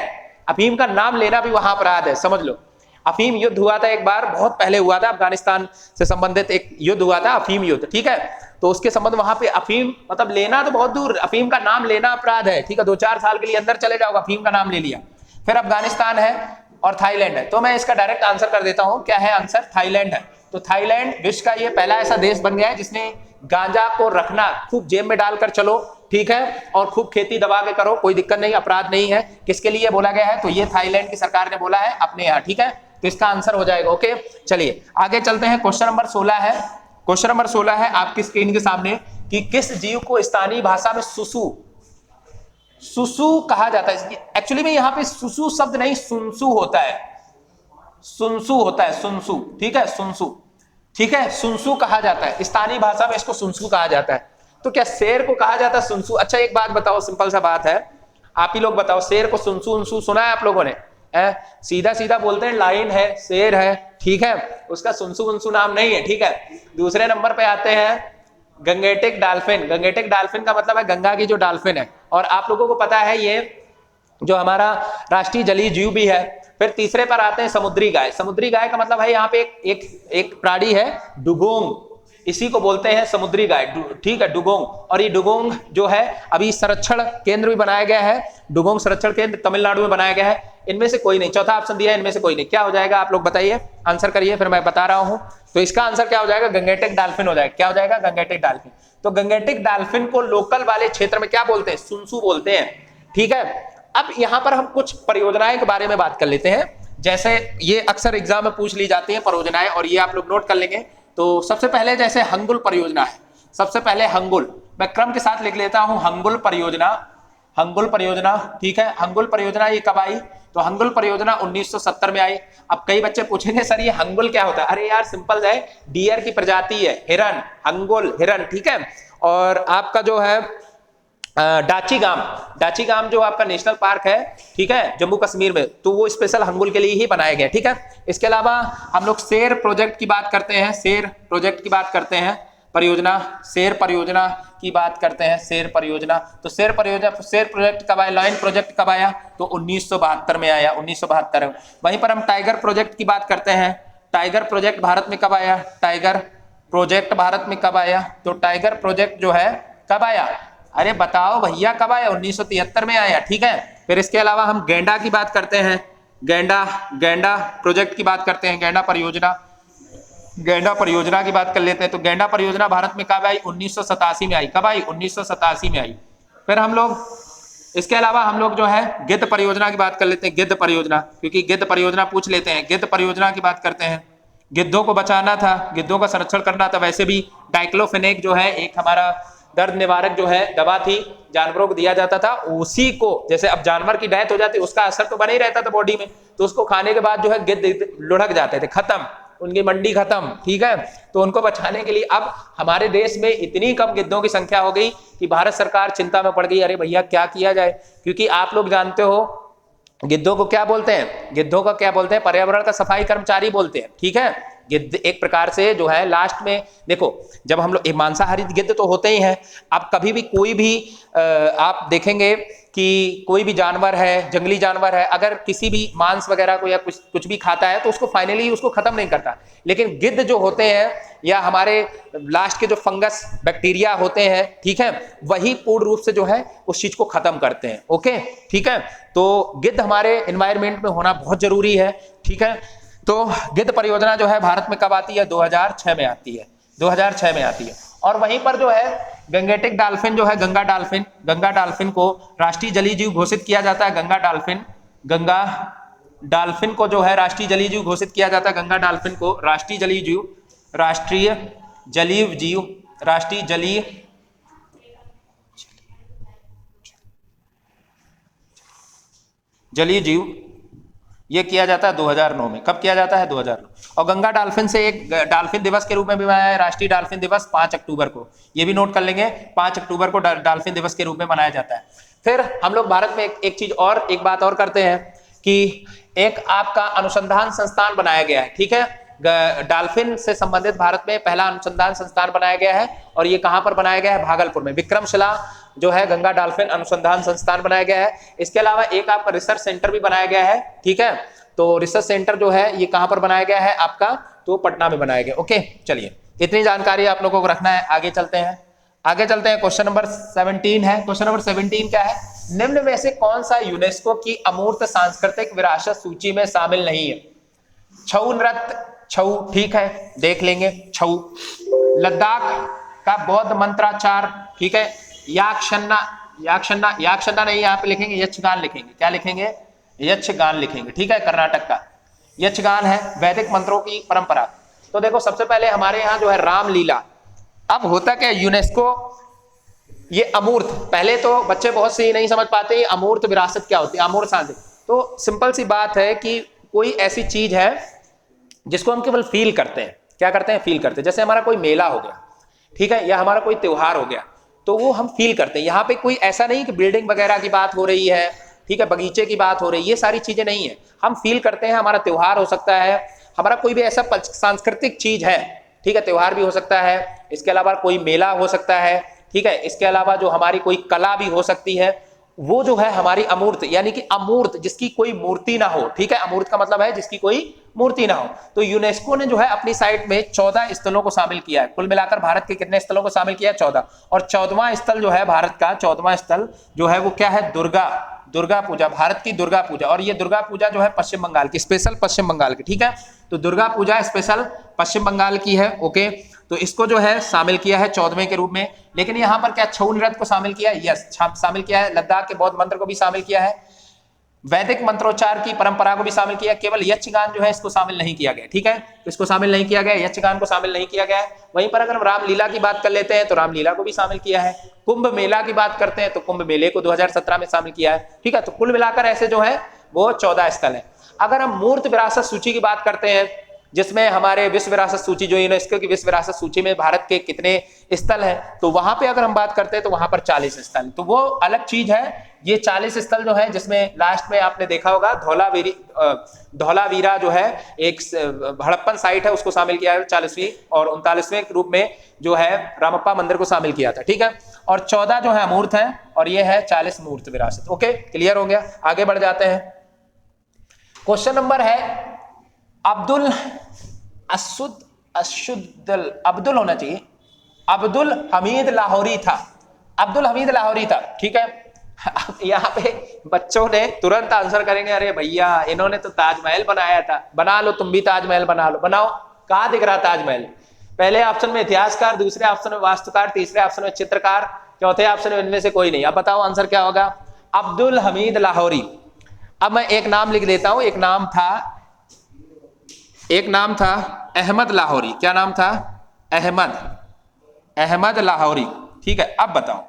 अफीम का नाम लेना भी वहां अपराध है, समझ लो। अफीम युद्ध हुआ था एक बार, बहुत पहले हुआ था, अफगानिस्तान से संबंधित एक युद्ध हुआ था, अफीम युद्ध, ठीक है। तो उसके संबंध वहां पे अफीम मतलब लेना तो बहुत दूर, अफीम का नाम लेना अपराध है, ठीक है। 2-4 साल के लिए अंदर चले जाओगे, अफीम का नाम ले लिया। फिर अफगानिस्तान है और थाईलैंड है। तो मैं इसका डायरेक्ट आंसर कर देता हूं, क्या है आंसर? थाईलैंड है। तो थाईलैंड विश्व का ये पहला ऐसा देश बन गया है जिसने गांजा को रखना खूब जेब में डालकर चलो, ठीक है, और खूब खेती दबा के करो, कोई दिक्कत नहीं, अपराध नहीं है। किसके लिए बोला गया है? तो ये थाईलैंड की सरकार ने बोला है अपने यहाँ, ठीक है। तो इसका आंसर हो जाएगा। ओके, चलिए आगे चलते हैं। क्वेश्चन नंबर 16 है, क्वेश्चन नंबर 16 है आपकी स्क्रीन के सामने कि किस जीव को स्थानीय भाषा में सुसु सुसु कहा जाता है? एक्चुअली में यहाँ पे सुसु शब्द नहीं, सुनसु होता है, सुनसु होता है, सुनसु, ठीक है, सुनसु, ठीक है, सुनसु कहा जाता है, स्थानीय भाषा में इसको सुनसु कहा जाता है। तो क्या शेर को कहा जाता है सुनसु? अच्छा एक बात बताओ, सिंपल सा बात है, आप ही लोग बताओ, शेर को सुनसु उनसु सुना है आप लोगों ने? सीधा सीधा बोलते हैं लाइन है, शेर है, ठीक है, उसका सुनसु उनसु नाम नहीं है, ठीक है। दूसरे नंबर पे आते हैं गंगेटिक डॉल्फिन। गंगेटिक डॉल्फिन का मतलब है गंगा की जो डॉल्फिन है, और आप लोगों को पता है ये जो हमारा राष्ट्रीय जलीय जीव भी है। फिर तीसरे पर आते हैं समुद्री गाय। समुद्री गाय का मतलब है यहाँ पे एक प्राणी है डुगोंग, इसी को बोलते हैं समुद्री गाय, ठीक है, डुगोंग। और ये डुगोंग जो है अभी संरक्षण केंद्र भी बनाया गया है, डुगोंग संरक्षण केंद्र तमिलनाडु में बनाया गया है। इनमें से कोई नहीं, चौथा ऑप्शन दिया है, इनमें से कोई नहीं। क्या हो जाएगा आप लोग बताइए, आंसर करिए, फिर मैं बता रहा हूं। तो इसका आंसर क्या हो जाएगा? गंगेटिक डॉल्फिन हो जाएगा। क्या हो जाएगा? Gangetic dolphin. तो गंगेटिक डॉल्फिन को लोकल वाले क्षेत्र में क्या बोलते हैं? सुनसु बोलते हैं, ठीक है। अब यहां पर हम कुछ परियोजनाएं के बारे में बात कर लेते हैं, जैसे ये अक्सर एग्जाम में पूछ ली जाती है परियोजनाएं, और ये आप लोग नोट कर लेंगे। तो सबसे पहले जैसे हंगुल परियोजना है, सबसे पहले हंगुल, मैं क्रम के साथ लिख लेता हूं, हंगुल परियोजना, हंगुल परियोजना, ठीक है। हंगुल परियोजना ये कब आई? तो हंगुल परियोजना 1970 में आई। अब कई बच्चे पूछेंगे सर ये हंगुल क्या होता है? अरे यार सिंपल है, डियर की प्रजाति है, हिरन, हंगुल हिरन, ठीक है। और आपका जो है डाचीगाम, डाचीगाम जो आपका नेशनल पार्क है, ठीक है, जम्मू कश्मीर में, तो वो स्पेशल हंगुल के लिए ही बनाया गया, ठीक है। इसके अलावा हम लोग शेर प्रोजेक्ट की बात करते हैं, शेर प्रोजेक्ट की बात करते हैं, परियोजना, शेर परियोजना की बात करते हैं, शेर परियोजना। तो शेर परियोजना, शेर प्रोजेक्ट कब आया? लायन प्रोजेक्ट कब आया? तो 1972 में आया, 1972 में। वहीं पर हम टाइगर प्रोजेक्ट की बात करते हैं, टाइगर प्रोजेक्ट भारत में कब आया? टाइगर प्रोजेक्ट भारत में कब आया? तो टाइगर प्रोजेक्ट जो है कब आया? अरे बताओ भैया कब आया? 1973 में आया, ठीक है। फिर इसके अलावा हम गैंडा की बात करते हैं, गैंडा, गैंडा प्रोजेक्ट की बात करते हैं, गैंडा परियोजना, गैंडा परियोजना की बात कर लेते हैं। तो गैंडा परियोजना भारत में कब आई? 1987 में आई। कब आई? 1987 में आई। फिर हम लोग इसके अलावा हम लोग जो है गिद्ध परियोजना की बात कर लेते हैं, गिद्ध परियोजना, क्योंकि गिद्ध परियोजना पूछ लेते हैं, गिद्ध परियोजना की बात करते हैं। गिद्धों को बचाना था, गिद्धों का संरक्षण करना था। वैसे भी डाइक्लोफेनेक जो है एक हमारा दर्द निवारक जो है दवा थी, जानवरों को दिया जाता था, उसी को, जैसे अब जानवर की डेथ हो जाती उसका असर तो बना ही रहता था बॉडी में, तो उसको खाने के बाद जो है गिद्ध लुढ़क जाते थे, खत्म, उनकी मंडी खत्म, ठीक है। तो उनको बचाने के लिए अब हमारे देश में इतनी कम गिद्धों की संख्या हो गई कि भारत सरकार चिंता में पड़ गई, अरे भैया क्या किया जाए। क्योंकि आप लोग जानते हो गिद्धों को क्या बोलते हैं? गिद्धों का क्या बोलते हैं? पर्यावरण का सफाई कर्मचारी बोलते हैं, ठीक है। गिद्ध एक प्रकार से जो है लास्ट में देखो, जब हम लोग मांसाहारी गिद्ध तो होते ही हैं, अब कभी भी कोई भी आप देखेंगे कि कोई भी जानवर है, जंगली जानवर है, अगर किसी भी मांस वगैरह को या कुछ भी खाता है तो उसको फाइनली उसको खत्म नहीं करता। लेकिन गिद्ध जो होते हैं या हमारे लास्ट के जो फंगस बैक्टीरिया होते हैं, ठीक है, वही पूर्ण रूप से जो है उस चीज को खत्म करते हैं। ओके, ठीक है। तो गिद्ध हमारे एनवायरमेंट में होना बहुत जरूरी है, ठीक है। तो गिद्ध परियोजना जो है भारत में कब आती है? 2006 में आती है, 2006 में आती है। और वहीं पर जो है गंगेटिक डॉल्फिन जो है, गंगा डॉल्फिन, गंगा डॉल्फिन को राष्ट्रीय जलीय जीव घोषित किया जाता है। गंगा डॉल्फिन, गंगा डॉल्फिन को जो है राष्ट्रीय जलीय जीव घोषित किया जाता है। गंगा डॉल्फिन को राष्ट्रीय जलीय जीव, राष्ट्रीय जलीय जीव, राष्ट्रीय जलीय जलीय जीव ये किया जाता है 2009 में। कब किया जाता है? 2009। और गंगा डॉल्फिन से एक डॉल्फिन दिवस के रूप में भी मनाया है, राष्ट्रीय डॉल्फिन दिवस 5 अक्टूबर को, ये भी नोट कर लेंगे, 5 अक्टूबर को डॉल्फिन दिवस के रूप में मनाया जाता है। फिर हम लोग भारत में एक चीज और, एक बात और करते हैं कि एक आपका अनुसंधान संस्थान बनाया गया है, ठीक है। डॉल्फिन से संबंधित भारत में पहला अनुसंधान संस्थान बनाया गया है, और ये कहां पर बनाया गया है? भागलपुर में, विक्रमशिला जो है गंगा डॉल्फिन अनुसंधान संस्थान बनाया गया है। इसके अलावा एक आपका रिसर्च सेंटर भी बनाया गया है, ठीक है, तो रिसर्च सेंटर जो है ये कहां पर बनाया गया है आपका, तो पटना में बनाया गया। ओके चलिए, इतनी जानकारी आप लोगों को रखना है। आगे चलते हैं, क्वेश्चन नंबर 17 है। क्वेश्चन नंबर 17 क्या है, निम्न में से कौन सा यूनेस्को की अमूर्त सांस्कृतिक विरासत सूची में शामिल नहीं है? छऊ नृत्य, छऊ ठीक है देख लेंगे, छऊ। लद्दाख का बौद्ध मंत्राचार, ठीक है। याक्षन्ना नहीं, यहाँ पे लिखेंगे यक्षगान लिखेंगे, क्या लिखेंगे, यक्षगान लिखेंगे, ठीक है, कर्नाटक का यक्षगान है। वैदिक मंत्रों की परंपरा, तो देखो सबसे पहले हमारे यहाँ जो है रामलीला। अब होता क्या, यूनेस्को ये अमूर्त, पहले तो बच्चे बहुत से नहीं समझ पाते अमूर्त विरासत क्या होती है, अमूर्त सांस्कृतिक। तो सिंपल सी बात है कि कोई ऐसी चीज है जिसको हम केवल फील करते हैं, क्या करते हैं, फील करते हैं। जैसे हमारा कोई मेला हो गया, ठीक है, या हमारा कोई त्योहार हो गया, तो वो हम फील करते हैं। यहाँ पे कोई ऐसा नहीं कि बिल्डिंग वगैरह की बात हो रही है, ठीक है, बगीचे की बात हो रही है, ये सारी चीजें नहीं है। हम फील करते हैं, हमारा त्योहार हो सकता है, हमारा कोई भी ऐसा सांस्कृतिक चीज है, ठीक है, त्योहार भी हो सकता है, इसके अलावा कोई मेला हो सकता है, ठीक है, इसके अलावा जो हमारी कोई कला भी हो सकती है, वो जो है हमारी अमूर्त, यानी कि अमूर्त जिसकी कोई मूर्ति ना हो, ठीक है, अमूर्त का मतलब है जिसकी कोई मूर्ति ना हो। तो यूनेस्को ने जो है अपनी साइट में 14 स्थलों को शामिल किया है। कुल मिलाकर भारत के कितने स्थलों को शामिल किया है, 14। और 14वां स्थल जो है भारत का, 14वां स्थल जो है वो क्या है, दुर्गा पूजा, भारत की दुर्गा पूजा। और ये दुर्गा पूजा जो है पश्चिम बंगाल की, स्पेशल पश्चिम बंगाल की, ठीक है, तो दुर्गा पूजा स्पेशल पश्चिम बंगाल की है। ओके, तो इसको जो है शामिल किया है 14वें के रूप में। लेकिन यहाँ पर क्या छऊ नृत्य को शामिल किया है, यस शामिल किया है। लद्दाख के बौद्ध मंत्र को भी शामिल किया है, वैदिक मंत्रोच्चार की परंपरा को भी शामिल किया। केवल यक्षगान जो है इसको शामिल नहीं किया गया, ठीक है, इसको शामिल नहीं किया गया, यक्षगान को शामिल नहीं किया गया है। वहीं पर अगर हम रामलीला की बात कर लेते हैं तो रामलीला को भी शामिल किया है। कुंभ मेला की बात करते हैं तो कुंभ मेले को 2017 में शामिल किया है, ठीक है। तो कुल मिलाकर ऐसे जो है वो 14 स्थल है। अगर हम मूर्त विरासत सूची की बात करते हैं, जिसमें हमारे विश्व विरासत सूची जो यूनेस्को की विश्व विरासत सूची में भारत के कितने स्थल हैं, तो वहां पे अगर हम बात करते हैं तो वहां पर 40 स्थल, तो वो अलग चीज है। ये 40 स्थल जो है, जिसमें लास्ट में आपने देखा होगा धौलावीरा जो है एक हड़प्पन साइट है, उसको शामिल किया है 40वीं, और 39वें रूप में जो है रामप्पा मंदिर को शामिल किया था, ठीक है। और 14 जो है अमूर्त है, और ये है 40 मूर्त विरासत। ओके, क्लियर हो गया। आगे बढ़ जाते हैं। क्वेश्चन नंबर है अब्दुल होना चाहिए, अब्दुल हमीद लाहौरी था, अब्दुल हमीद लाहौरी था, ठीक है। यहाँ पे बच्चों ने तुरंत आंसर करेंगे, अरे भैया इन्होंने तो ताजमहल बनाया था, बना लो तुम भी ताजमहल, बना लो। बनाओ, कहाँ दिख रहा ताजमहल? पहले ऑप्शन में इतिहासकार, दूसरे ऑप्शन में वास्तुकार, तीसरे ऑप्शन में चित्रकार, चौथे ऑप्शन में इनमें से कोई नहीं। अब बताओ आंसर क्या होगा? अब्दुल हमीद लाहौरी। अब मैं एक नाम लिख देता हूं, एक नाम था अहमद लाहौरी। क्या नाम था? अहमद लाहौरी, ठीक है। अब बताओ,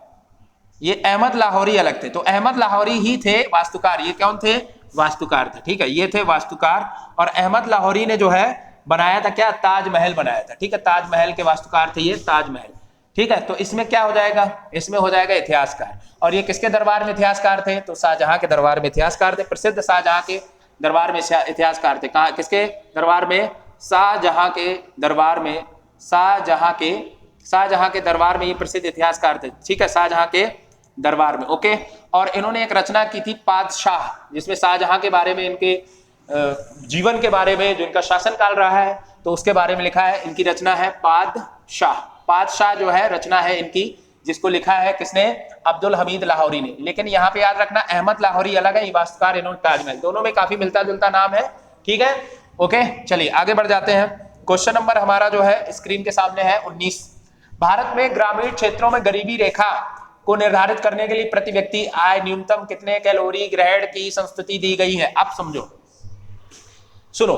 ये अहमद लाहौरी अलग थे, तो अहमद लाहौरी ही थे वास्तुकार। ये कौन थे? वास्तुकार थे, ठीक है, ये थे वास्तुकार। और अहमद लाहौरी ने जो है बनाया था क्या? ताजमहल बनाया था, ठीक है, ताजमहल के वास्तुकार थे ये, ताजमहल, ठीक है। तो इसमें क्या हो जाएगा? इसमें हो जाएगा इतिहासकार। और ये किसके दरबार में इतिहासकार थे? तो शाहजहां के दरबार में इतिहासकार थे, प्रसिद्ध शाहजहां के दरबार में इतिहासकार थे। कहाँ, किसके दरबार में? शाहजहां के दरबार में, शाहजहां के दरबार में ये प्रसिद्ध इतिहासकार थे, ठीक है, शाहजहां के दरबार में। ओके, और इन्होंने एक रचना की थी पादशाह, जिसमें शाहजहां के बारे में, इनके जीवन के बारे में, जो इनका शासन काल रहा है, तो उसके बारे में लिखा है। इनकी रचना है पादशाह जो है रचना है इनकी, जिसको लिखा है किसने? अब्दुल हमीद लाहौरी ने। लेकिन यहाँ पे याद रखना, अहमद लाहौरी अलग है, वास्तुकार इन्होंने ताजमहल, दोनों में काफी मिलता जुलता नाम है, ठीक है। ओके, चलिए आगे बढ़ जाते हैं। क्वेश्चन नंबर हमारा जो है स्क्रीन के सामने है 19। भारत में ग्रामीण क्षेत्रों में गरीबी रेखा को निर्धारित करने के लिए प्रति व्यक्ति आय न्यूनतम कितने कैलोरी ग्रहण की संस्तुति दी गई है? अब समझो, सुनो,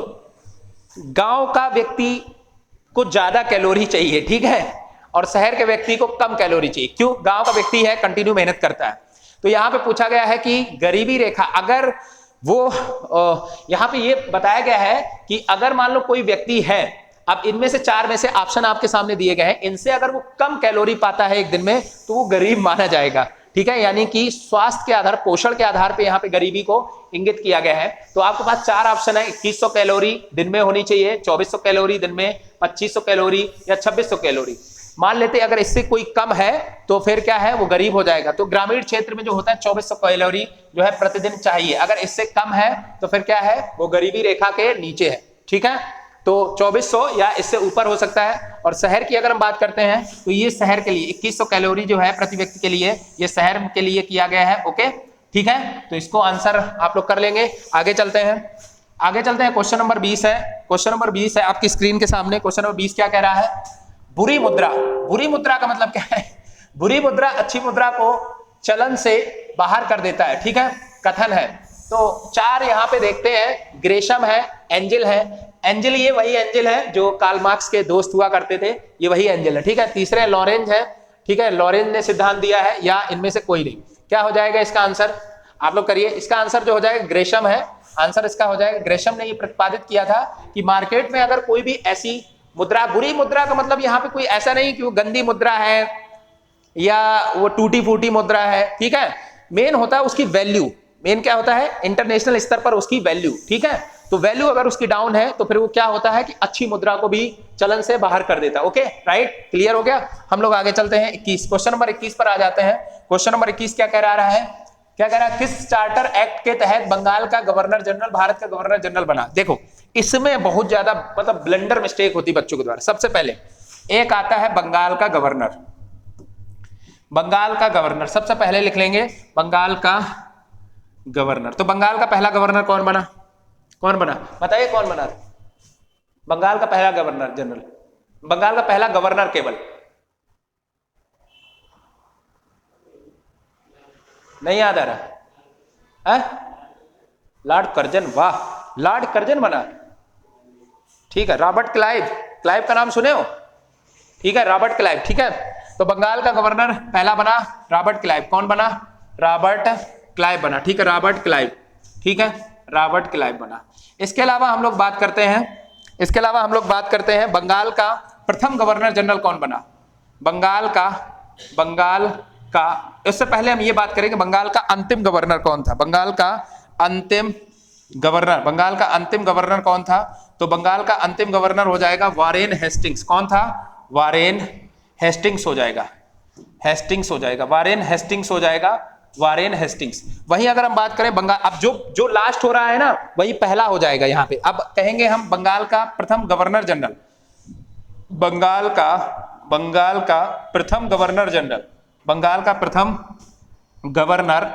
गांव का व्यक्ति को ज्यादा कैलोरी चाहिए, ठीक है, और शहर के व्यक्ति को कम कैलोरी चाहिए। क्यों? गांव का व्यक्ति है, कंटिन्यू मेहनत करता है। तो यहां पे पूछा गया है कि गरीबी रेखा, अगर वो यहां पे ये बताया गया है कि अगर मान लो कोई व्यक्ति है, अब इनमें से 4 में से ऑप्शन आपके सामने दिए गए हैं, इनसे अगर वो कम कैलोरी पाता है एक दिन में, तो वो गरीब माना जाएगा, ठीक है। यानी कि स्वास्थ्य के आधार, पोषण के आधार पे यहाँ पे गरीबी को इंगित किया गया है। तो आपके पास 4 ऑप्शन है, 2100 कैलोरी दिन में होनी चाहिए, 2400 कैलोरी दिन में, 2500 कैलोरी या 2600 कैलोरी। मान लेते अगर इससे कोई कम है तो फिर क्या है, वो गरीब हो जाएगा। तो ग्रामीण क्षेत्र में जो होता है 2400 कैलोरी जो है प्रतिदिन चाहिए, अगर इससे कम है तो फिर क्या है, वो गरीबी रेखा के नीचे है। ठीक है, तो 2400 या इससे ऊपर हो सकता है। और शहर की अगर हम बात करते हैं तो ये शहर के लिए 2100 कैलोरी जो है प्रति व्यक्ति के लिए, ये शहर के लिए किया गया है। ओके, ठीक है, तो इसको आंसर आप लोग कर लेंगे। आगे चलते हैं, आगे चलते हैं। क्वेश्चन नंबर 20 है, क्वेश्चन नंबर 20 है आपकी स्क्रीन के सामने। क्वेश्चन नंबर 20 क्या कह रहा है, बुरी मुद्रा। बुरी मुद्रा का मतलब क्या है, बुरी मुद्रा अच्छी मुद्रा को चलन से बाहर कर देता है। ठीक है, कथन है। तो चार यहाँ पे देखते हैं, ग्रेशम है, एंजल है। एंजल ये वही एंजल है जो कार्ल मार्क्स के दोस्त हुआ करते थे, ये वही एंजल है। ठीक है, तीसरे लॉरेंज है। ठीक है, लॉरेंज ने सिद्धांत दिया है, या इनमें से कोई नहीं। क्या हो जाएगा इसका आंसर, आप लोग करिए। इसका आंसर जो हो जाएगा ग्रेशम है, आंसर इसका हो जाएगा। ग्रेशम ने ये प्रतिपादित किया था कि मार्केट में अगर कोई भी ऐसी मुद्रा, बुरी मुद्रा का मतलब यहाँ पे कोई ऐसा नहीं कि वो गंदी मुद्रा है या वो टूटी फूटी मुद्रा है। ठीक है, मेन होता है उसकी वैल्यू। मेन क्या होता है, इंटरनेशनल स्तर पर उसकी वैल्यू। ठीक है, तो वैल्यू अगर उसकी डाउन है तो फिर वो क्या होता है कि अच्छी मुद्रा को भी चलन से बाहर कर देता है। ओके, राइट, क्लियर हो गया। हम लोग आगे चलते हैं 21, क्वेश्चन नंबर 21 पर आ जाते हैं। क्वेश्चन नंबर 21 क्या कह रहा है, क्या कह रहा है, किस चार्टर एक्ट के तहत बंगाल का गवर्नर जनरल भारत का गवर्नर जनरल बना। देखो इसमें बहुत ज्यादा मतलब ब्लंडर मिस्टेक होती है बच्चों के द्वारा। सबसे पहले एक आता है बंगाल का गवर्नर, बंगाल का गवर्नर सबसे पहले लिख लेंगे, बंगाल का गवर्नर। तो बंगाल का पहला गवर्नर कौन बना, कौन बना बताइए, कौन बना बंगाल का पहला गवर्नर जनरल, बंगाल का पहला गवर्नर केवल, नहीं याद आ रहा है, लॉर्ड कर्जन। वाह, लॉर्ड कर्जन बना। ठीक है, रॉबर्ट क्लाइव, क्लाइव का नाम सुने हो। ठीक है, रॉबर्ट क्लाइव। ठीक है, तो बंगाल का गवर्नर पहला बना रॉबर्ट क्लाइव। कौन बना, रॉबर्ट क्लाइव बना। ठीक है, रॉबर्ट क्लाइव। ठीक है, रॉबर्ट क्लाइव बना। इसके अलावा हम लोग बात करते हैं, इसके अलावा हम लोग बात करते हैं बंगाल का प्रथम गवर्नर जनरल कौन बना, बंगाल का इससे पहले हम ये बात करेंगे बंगाल का अंतिम गवर्नर कौन था, बंगाल का अंतिम गवर्नर, बंगाल का अंतिम गवर्नर कौन था। तो बंगाल का अंतिम गवर्नर हो जाएगा वारेन हेस्टिंग्स। कौन था, वारेन हेस्टिंग्स हो जाएगा, हेस्टिंग्स हो जाएगा, वारेन हेस्टिंग्स हो जाएगा, वारेन हेस्टिंग्स। वहीं अगर हम बात करें बंगाल, अब जो लास्ट हो रहा है ना वही पहला हो जाएगा यहाँ पे। अब कहेंगे हम बंगाल का प्रथम गवर्नर जनरल, बंगाल का प्रथम गवर्नर जनरल, बंगाल का प्रथम गवर्नर,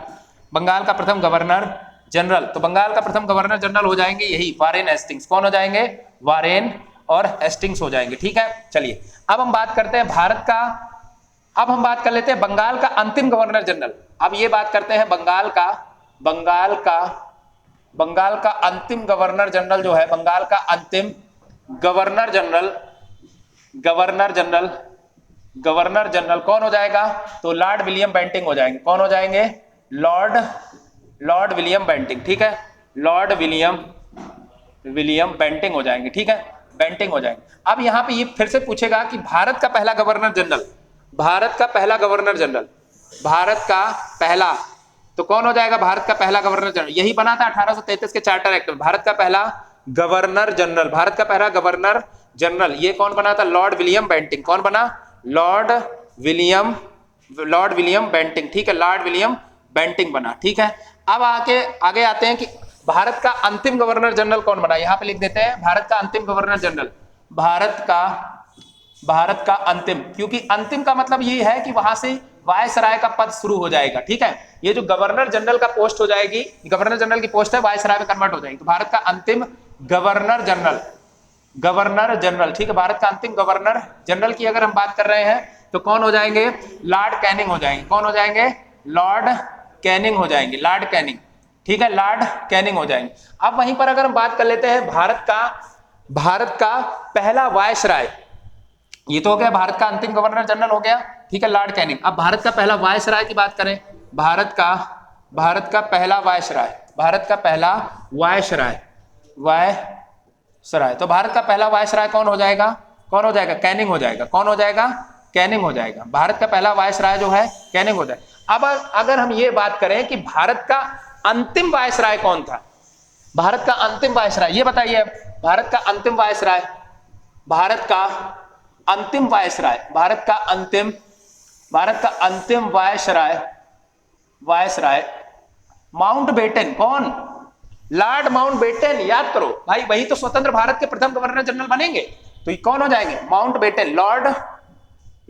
बंगाल का प्रथम गवर्नर जनरल। तो बंगाल का प्रथम गवर्नर जनरल हो जाएंगे यही वारेन हेस्टिंग्स। कौन हो जाएंगे, वारेन और हेस्टिंग्स हो जाएंगे। ठीक है, चलिए अब हम बात करते हैं भारत का, अब हम बात कर लेते हैं बंगाल का अंतिम गवर्नर जनरल। अब ये बात करते हैं बंगाल का अंतिम गवर्नर जनरल जो है, बंगाल का अंतिम गवर्नर जनरल, गवर्नर जनरल कौन हो जाएगा, तो लॉर्ड विलियम बेंटिंग हो जाएंगे। कौन हो जाएंगे, लॉर्ड विलियम बेंटिंग। ठीक है, लॉर्ड विलियम बेंटिंग हो जाएंगे। ठीक है, बेंटिंग हो जाएंगे। अब यहाँ पे ये फिर से पूछेगा कि भारत का पहला गवर्नर जनरल, भारत का पहला गवर्नर जनरल, भारत का पहला, तो कौन हो जाएगा भारत का पहला गवर्नर जनरल, यही बना था 1833 के चार्टर एक्ट में। भारत का पहला गवर्नर जनरल, भारत का पहला गवर्नर जनरल ये कौन बना था, लॉर्ड विलियम बेंटिंग। कौन बना, लॉर्ड विलियम बेंटिंग। ठीक है, लॉर्ड विलियम बेंटिंग बना। ठीक है, अब आगे आते हैं कि भारत का अंतिम गवर्नर जनरल कौन बना, यहां पे लिख देते हैं भारत का अंतिम गवर्नर जनरल, भारत का अंतिम, क्योंकि अंतिम का मतलब ये है कि वहां से वायसराय का पद शुरू हो जाएगा। ठीक है, ये जो गवर्नर जनरल का पोस्ट हो जाएगी, गवर्नर जनरल की पोस्ट है, वायसराय में कन्वर्ट हो जाएगी। तो भारत का अंतिम गवर्नर जनरल, ठीक है, भारत का अंतिम गवर्नर जनरल की अगर हम बात कर रहे हैं तो कौन हो जाएंगे, लॉर्ड कैनिंग हो जाएंगे। कौन हो जाएंगे, लॉर्ड कैनिंग हो जाएंगे, लॉर्ड कैनिंग। ठीक है, लॉर्ड कैनिंग हो जाएंगे। अब वहीं पर अगर हम बात कर लेते हैं भारत का पहला वायसराय, ये तो हो गया भारत का अंतिम गवर्नर जनरल हो गया। ठीक है, लॉर्ड कैनिंग। अब भारत का पहला वायसराय की बात करें, भारत का पहला वायसराय, भारत का पहला वायसराय, तो भारत का पहला वायसराय कौन हो जाएगा, कैनिंग हो जाएगा। कौन हो जाएगा, कैनिंग हो जाएगा। भारत का पहला वायसराय जो है कैनिंग हो जाएगा। अब अगर हम ये बात करें कि भारत का अंतिम वायसराय कौन था, भारत का अंतिम वायसराय ये बताइए, भारत का अंतिम वायसराय, भारत का अंतिम वायसराय, भारत का अंतिम वायसराय माउंटबेटन। कौन? Lord Mountbatten. याद करो भाई, वही तो स्वतंत्र भारत के प्रथम गवर्नर जनरल बनेंगे। तो ये कौन हो जाएंगे? Mountbatten,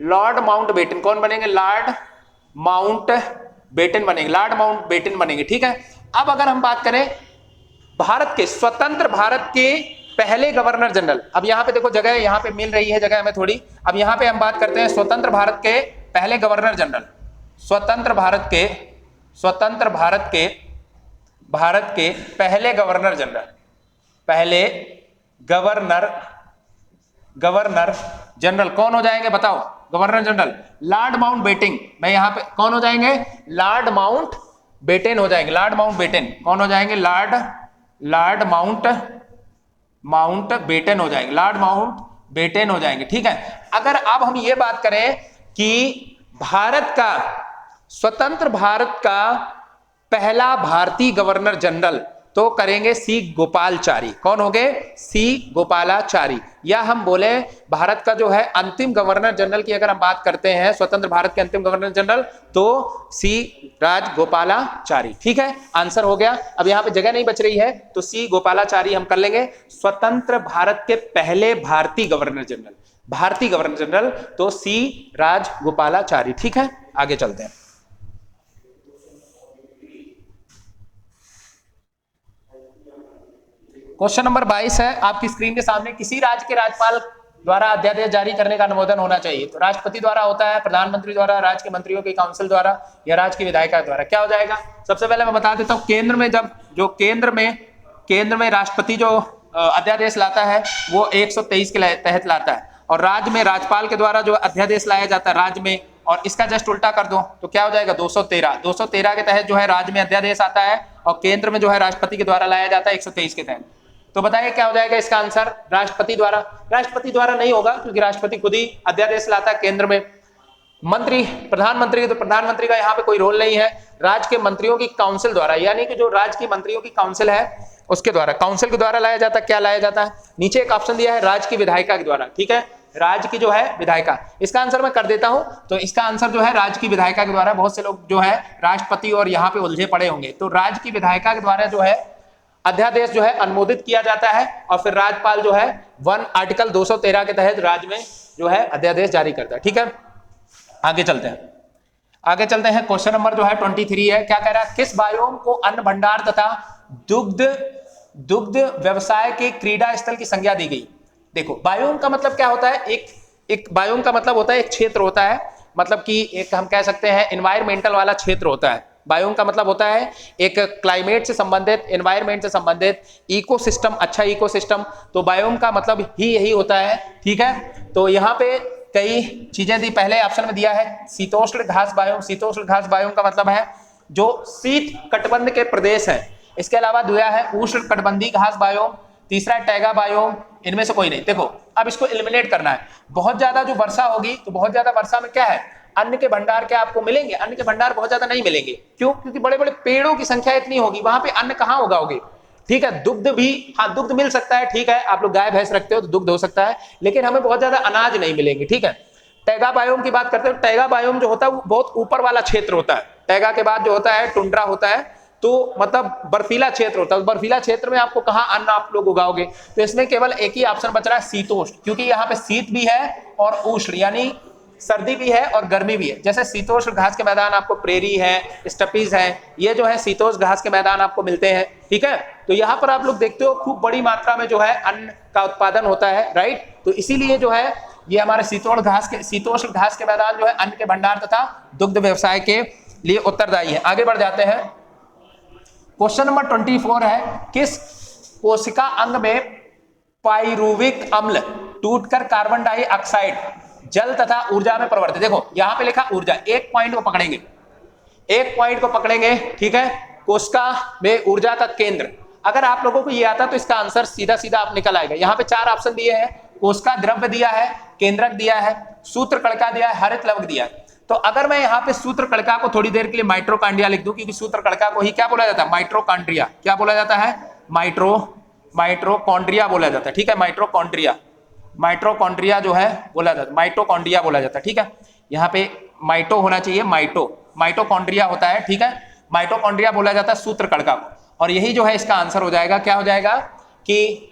Lord Mountbatten. कौन बनेंगे? लॉर्ड माउंटबेटन बनेंगे, लॉर्ड माउंटबेटन बनेंगे। ठीक है। अब अगर हम बात करें भारत के, स्वतंत्र भारत के पहले गवर्नर जनरल, अब यहां पे देखो जगह यहां पे मिल रही है जगह हमें थोड़ी। अब यहां पे हम बात करते हैं स्वतंत्र भारत के पहले गवर्नर जनरल, स्वतंत्र भारत के पहले गवर्नर जनरल, पहले गवर्नर जनरल कौन हो जाएंगे बताओ? Governor general Lord Mountbatten. मैं यहां पे कौन हो जाएंगे? लॉर्ड माउंटबेटन हो जाएंगे, लॉर्ड माउंटबेटन। कौन हो जाएंगे? लॉर्ड माउंटबेटन हो जाएंगे, लॉर्ड माउंटबेटन हो जाएंगे। ठीक है। अगर अब हम ये बात करें कि भारत का, स्वतंत्र भारत का पहला भारतीय गवर्नर जनरल, तो करेंगे सी गोपालाचारी। कौन हो गए? सी गोपालाचारी। या हम बोले भारत का जो है अंतिम गवर्नर जनरल की अगर हम बात करते हैं, स्वतंत्र भारत के अंतिम गवर्नर जनरल, तो सी राजगोपालाचारी। ठीक है, आंसर हो गया। अब यहां पे जगह नहीं बच रही है तो सी गोपालाचारी हम कर लेंगे। स्वतंत्र भारत के पहले भारतीय गवर्नर जनरल, तो सी राजगोपालाचारी। ठीक है, आगे चलते हैं। क्वेश्चन नंबर 22 है आपकी स्क्रीन के सामने। किसी राज्य के राज्यपाल द्वारा अध्यादेश जारी करने का अनुमोदन होना चाहिए। तो राष्ट्रपति द्वारा होता है, प्रधानमंत्री द्वारा, राज्य के मंत्रियों की काउंसिल द्वारा, या राज्य की विधायिका द्वारा। क्या हो जाएगा? सबसे पहले मैं बता देता हूं, केंद्र में राष्ट्रपति जो अध्यादेश लाता है वो 123 के तहत लाता है, और राज्य में राज्यपाल के द्वारा जो अध्यादेश लाया जाता है राज्य में, और इसका जस्ट उल्टा कर दो तो क्या हो जाएगा? 213 के तहत जो है राज्य में अध्यादेश आता है, और केंद्र में जो है राष्ट्रपति के द्वारा लाया जाता है 123 के तहत। तो बताइए क्या हो जाएगा इसका आंसर? राष्ट्रपति द्वारा नहीं होगा, क्योंकि राष्ट्रपति खुद ही अध्यादेश लाता है केंद्र में। प्रधानमंत्री, तो प्रधानमंत्री का यहाँ पे कोई रोल नहीं है। राज्य के मंत्रियों की काउंसिल द्वारा, यानी कि जो राज्य की मंत्रियों की काउंसिल है उसके द्वारा, काउंसिल के द्वारा लाया जाता है। क्या लाया जाता है? नीचे एक ऑप्शन दिया है राज्य की विधायिका के द्वारा। ठीक है, राज्य की जो है विधायिका, इसका आंसर मैं कर देता हूं। तो इसका आंसर जो है राज्य की विधायिका के द्वारा। बहुत से लोग जो है राष्ट्रपति और यहाँ पे उलझे पड़े होंगे, तो राज्य की विधायिका के द्वारा जो है अध्यादेश जो है अनुमोदित किया जाता है, और फिर राज्यपाल जो है आर्टिकल 213 के तहत राज्य में जो है अध्यादेश जारी करता है। ठीक है, आगे चलते हैं। क्वेश्चन नंबर जो है 23 है। क्या कह रहा है? किस बायोम को अन्न भंडार तथा दुग्ध व्यवसाय के क्रीड़ा स्थल की संज्ञा दी गई? देखो, बायोम का मतलब क्या होता है? एक बायोम का मतलब होता है एक क्षेत्र होता है, मतलब कि एक हम कह सकते हैं एनवायरमेंटल वाला क्षेत्र होता है। बायोम का मतलब होता है एक क्लाइमेट से संबंधित, एनवायरमेंट से संबंधित, इकोसिस्टम, अच्छा इकोसिस्टम। तो बायोम का मतलब ही यही होता है। ठीक है, तो यहाँ पे कई चीजें दी। पहले ऑप्शन में दिया है शीतोष्ण घास बायोम। शीतोष्ण घास बायोम का मतलब है जो शीत कटिबंध के प्रदेश है। इसके अलावा दिया है उष्ण कटिबंधीय घास बायोम, तीसरा टैगा बायोम। इनमें से कोई नहीं। देखो, अब इसको एलिमिनेट करना है। बहुत ज्यादा जो वर्षा होगी, तो बहुत ज्यादा वर्षा में क्या है? अन्न के भंडार क्या आपको मिलेंगे? अन्न के भंडार बहुत ज्यादा नहीं मिलेंगे। क्यों? क्योंकि बड़े बड़े पेड़ों की संख्या इतनी होगी, वहां पे अन्न कहाँ उगाओगे? ठीक है, दुग्ध भी, हाँ दुग्ध मिल सकता है। ठीक है, आप लोग गाय भैंस रखते हो तो दुग्ध हो सकता है, लेकिन हमें बहुत ज्यादा अनाज नहीं मिलेंगे। ठीक है, टैगा बायोम की बात करते हो। टैगा बायोम जो होता है वो बहुत ऊपर वाला क्षेत्र होता है। टैगा के बाद जो होता है टुंड्रा होता है, तो मतलब बर्फीला क्षेत्र होता है। बर्फीला क्षेत्र में आपको कहाँ अन्न आप लोग उगाओगे? तो इसमें केवल एक ही ऑप्शन बच रहा है, शीतोष्ण, क्योंकि यहाँ पे शीत भी है और उष्ण, यानी सर्दी भी है और गर्मी भी है। जैसे शीतोष्ण घास के मैदान आपको प्रेरी है, स्टपीज है, ये जो है शीतोष्ण घास के मैदान आपको मिलते हैं। ठीक है, तो यहाँ पर आप लोग देखते हो खूब बड़ी मात्रा में जो है अन्न का उत्पादन होता है, राइट। तो इसीलिए जो है ये हमारे शीतोष्ण घास के मैदान जो है अन्न के भंडार तथा दुग्ध व्यवसाय के लिए उत्तरदायी है। आगे बढ़ जाते हैं। क्वेश्चन नंबर 24 है, किस कोशिका अंग में पाइरुविक अम्ल टूटकर कार्बन डाइऑक्साइड जल तथा ऊर्जा में परिवर्तित? देखो यहां पे लिखा ऊर्जा, एक पॉइंट को पकड़ेंगे। ठीक है, कोशिका में ऊर्जा का केंद्र। अगर आप लोगों को ये आता तो इसका आंसर सीधा सीधा आप निकल आएगा। यहाँ पे 4 ऑप्शन दिए हैं। कोशिका द्रव्य दिया है, केंद्रक दिया है, सूत्र कणिका दिया है, हरित लवक दिया है। तो अगर मैं यहाँ पे सूत्र कणिका को थोड़ी देर के लिए माइट्रोकांड्रिया लिख दूं, क्योंकि सूत्र कणिका को ही क्या बोला जाता है? माइट्रोकांड्रिया। क्या बोला जाता है? माइट्रोकॉन्ड्रिया बोला जाता है। ठीक है, माइट्रोकॉन्ड्रिया। माइटोकॉन्ड्रिया जो है बोला जाता है, माइटोकॉन्ड्रिया बोला जाता है। ठीक है, यहाँ पे माइटो होना चाहिए, माइटोकॉन्ड्रिया होता है। ठीक है, माइटोकॉन्ड्रिया बोला जाता है सूत्रकणका को, और यही जो है इसका आंसर हो जाएगा। क्या हो जाएगा कि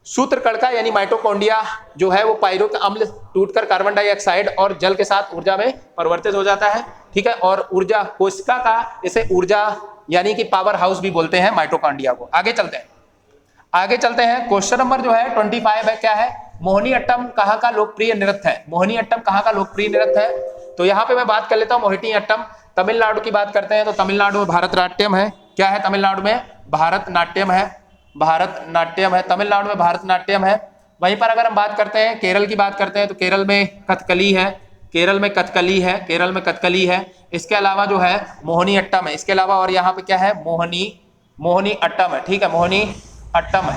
सूत्रकणका यानी माइटोकॉन्ड्रिया जो है वो पायरुवेट अम्ल टूटकर कार्बन डाइऑक्साइड और जल के साथ ऊर्जा में परिवर्तित हो जाता है। ठीक है, और ऊर्जा कोशिका का इसे ऊर्जा यानी कि पावर हाउस भी बोलते हैं माइटोकॉन्ड्रिया को। आगे चलते हैं, क्वेश्चन नंबर जो है 25 है। क्या है? मोहिनीअट्टम कहाँ का लोकप्रिय नृत्य है? मोहिनीअट्टम कहाँ का लोकप्रिय नृत्य है? तो यहाँ पे मैं बात कर लेता हूँ मोहिनीअट्टम तमिलनाडु की बात करते हैं तो तमिलनाडु में भारतनाट्यम है। क्या है? तमिलनाडु में भारतनाट्यम है, तमिलनाडु में भारतनाट्यम है। वहीं पर अगर हम बात करते हैं केरल की बात करते हैं तो केरल में कथकली है, इसके अलावा जो है मोहिनीअट्टम है, इसके अलावा और यहाँ पे क्या है? मोहिनीअट्टम है। ठीक है, मोहिनीअट्टम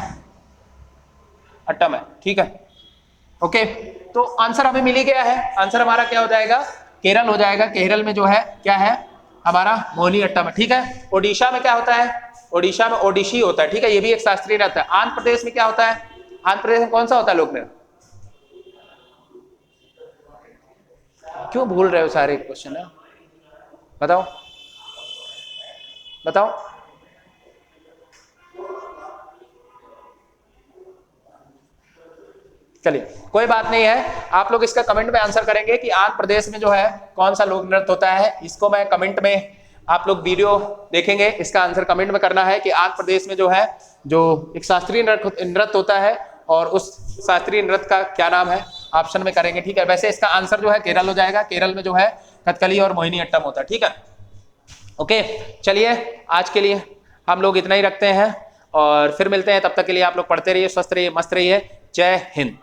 है। ठीक है, ओके, तो आंसर हमें मिल ही गया है। आंसर हमारा क्या हो जाएगा? केरल हो जाएगा। केरल में जो है क्या है हमारा? मोहिनीअट्टम है। ठीक है, ओडिशा में क्या होता है? ओडिशा में ओडिसी होता है। ठीक है, ये भी एक शास्त्रीय नृत्य है। आंध्र प्रदेश में क्या होता है? आंध्र प्रदेश में कौन सा होता है लोक नृत्य? क्यों भूल रहे हो सारे क्वेश्चन है? बताओ। चलिए कोई बात नहीं है, आप लोग इसका कमेंट में आंसर करेंगे कि आंध्र प्रदेश में जो है कौन सा लोक नृत्य होता है। इसको मैं कमेंट में, आप लोग वीडियो देखेंगे, इसका आंसर कमेंट में करना है कि आंध्र प्रदेश में जो है जो एक शास्त्रीय नृत्य होता है और उस शास्त्रीय नृत्य का क्या नाम है, ऑप्शन में करेंगे। ठीक है, वैसे इसका आंसर जो है केरल हो जाएगा। केरल में जो है कथकली और मोहिनीअट्टम होता है। ठीक है, ओके, चलिए आज के लिए हम लोग इतना ही रखते हैं और फिर मिलते हैं। तब तक के लिए आप लोग पढ़ते रहिए, स्वस्थ रहिए, मस्त रहिए। जय हिंद।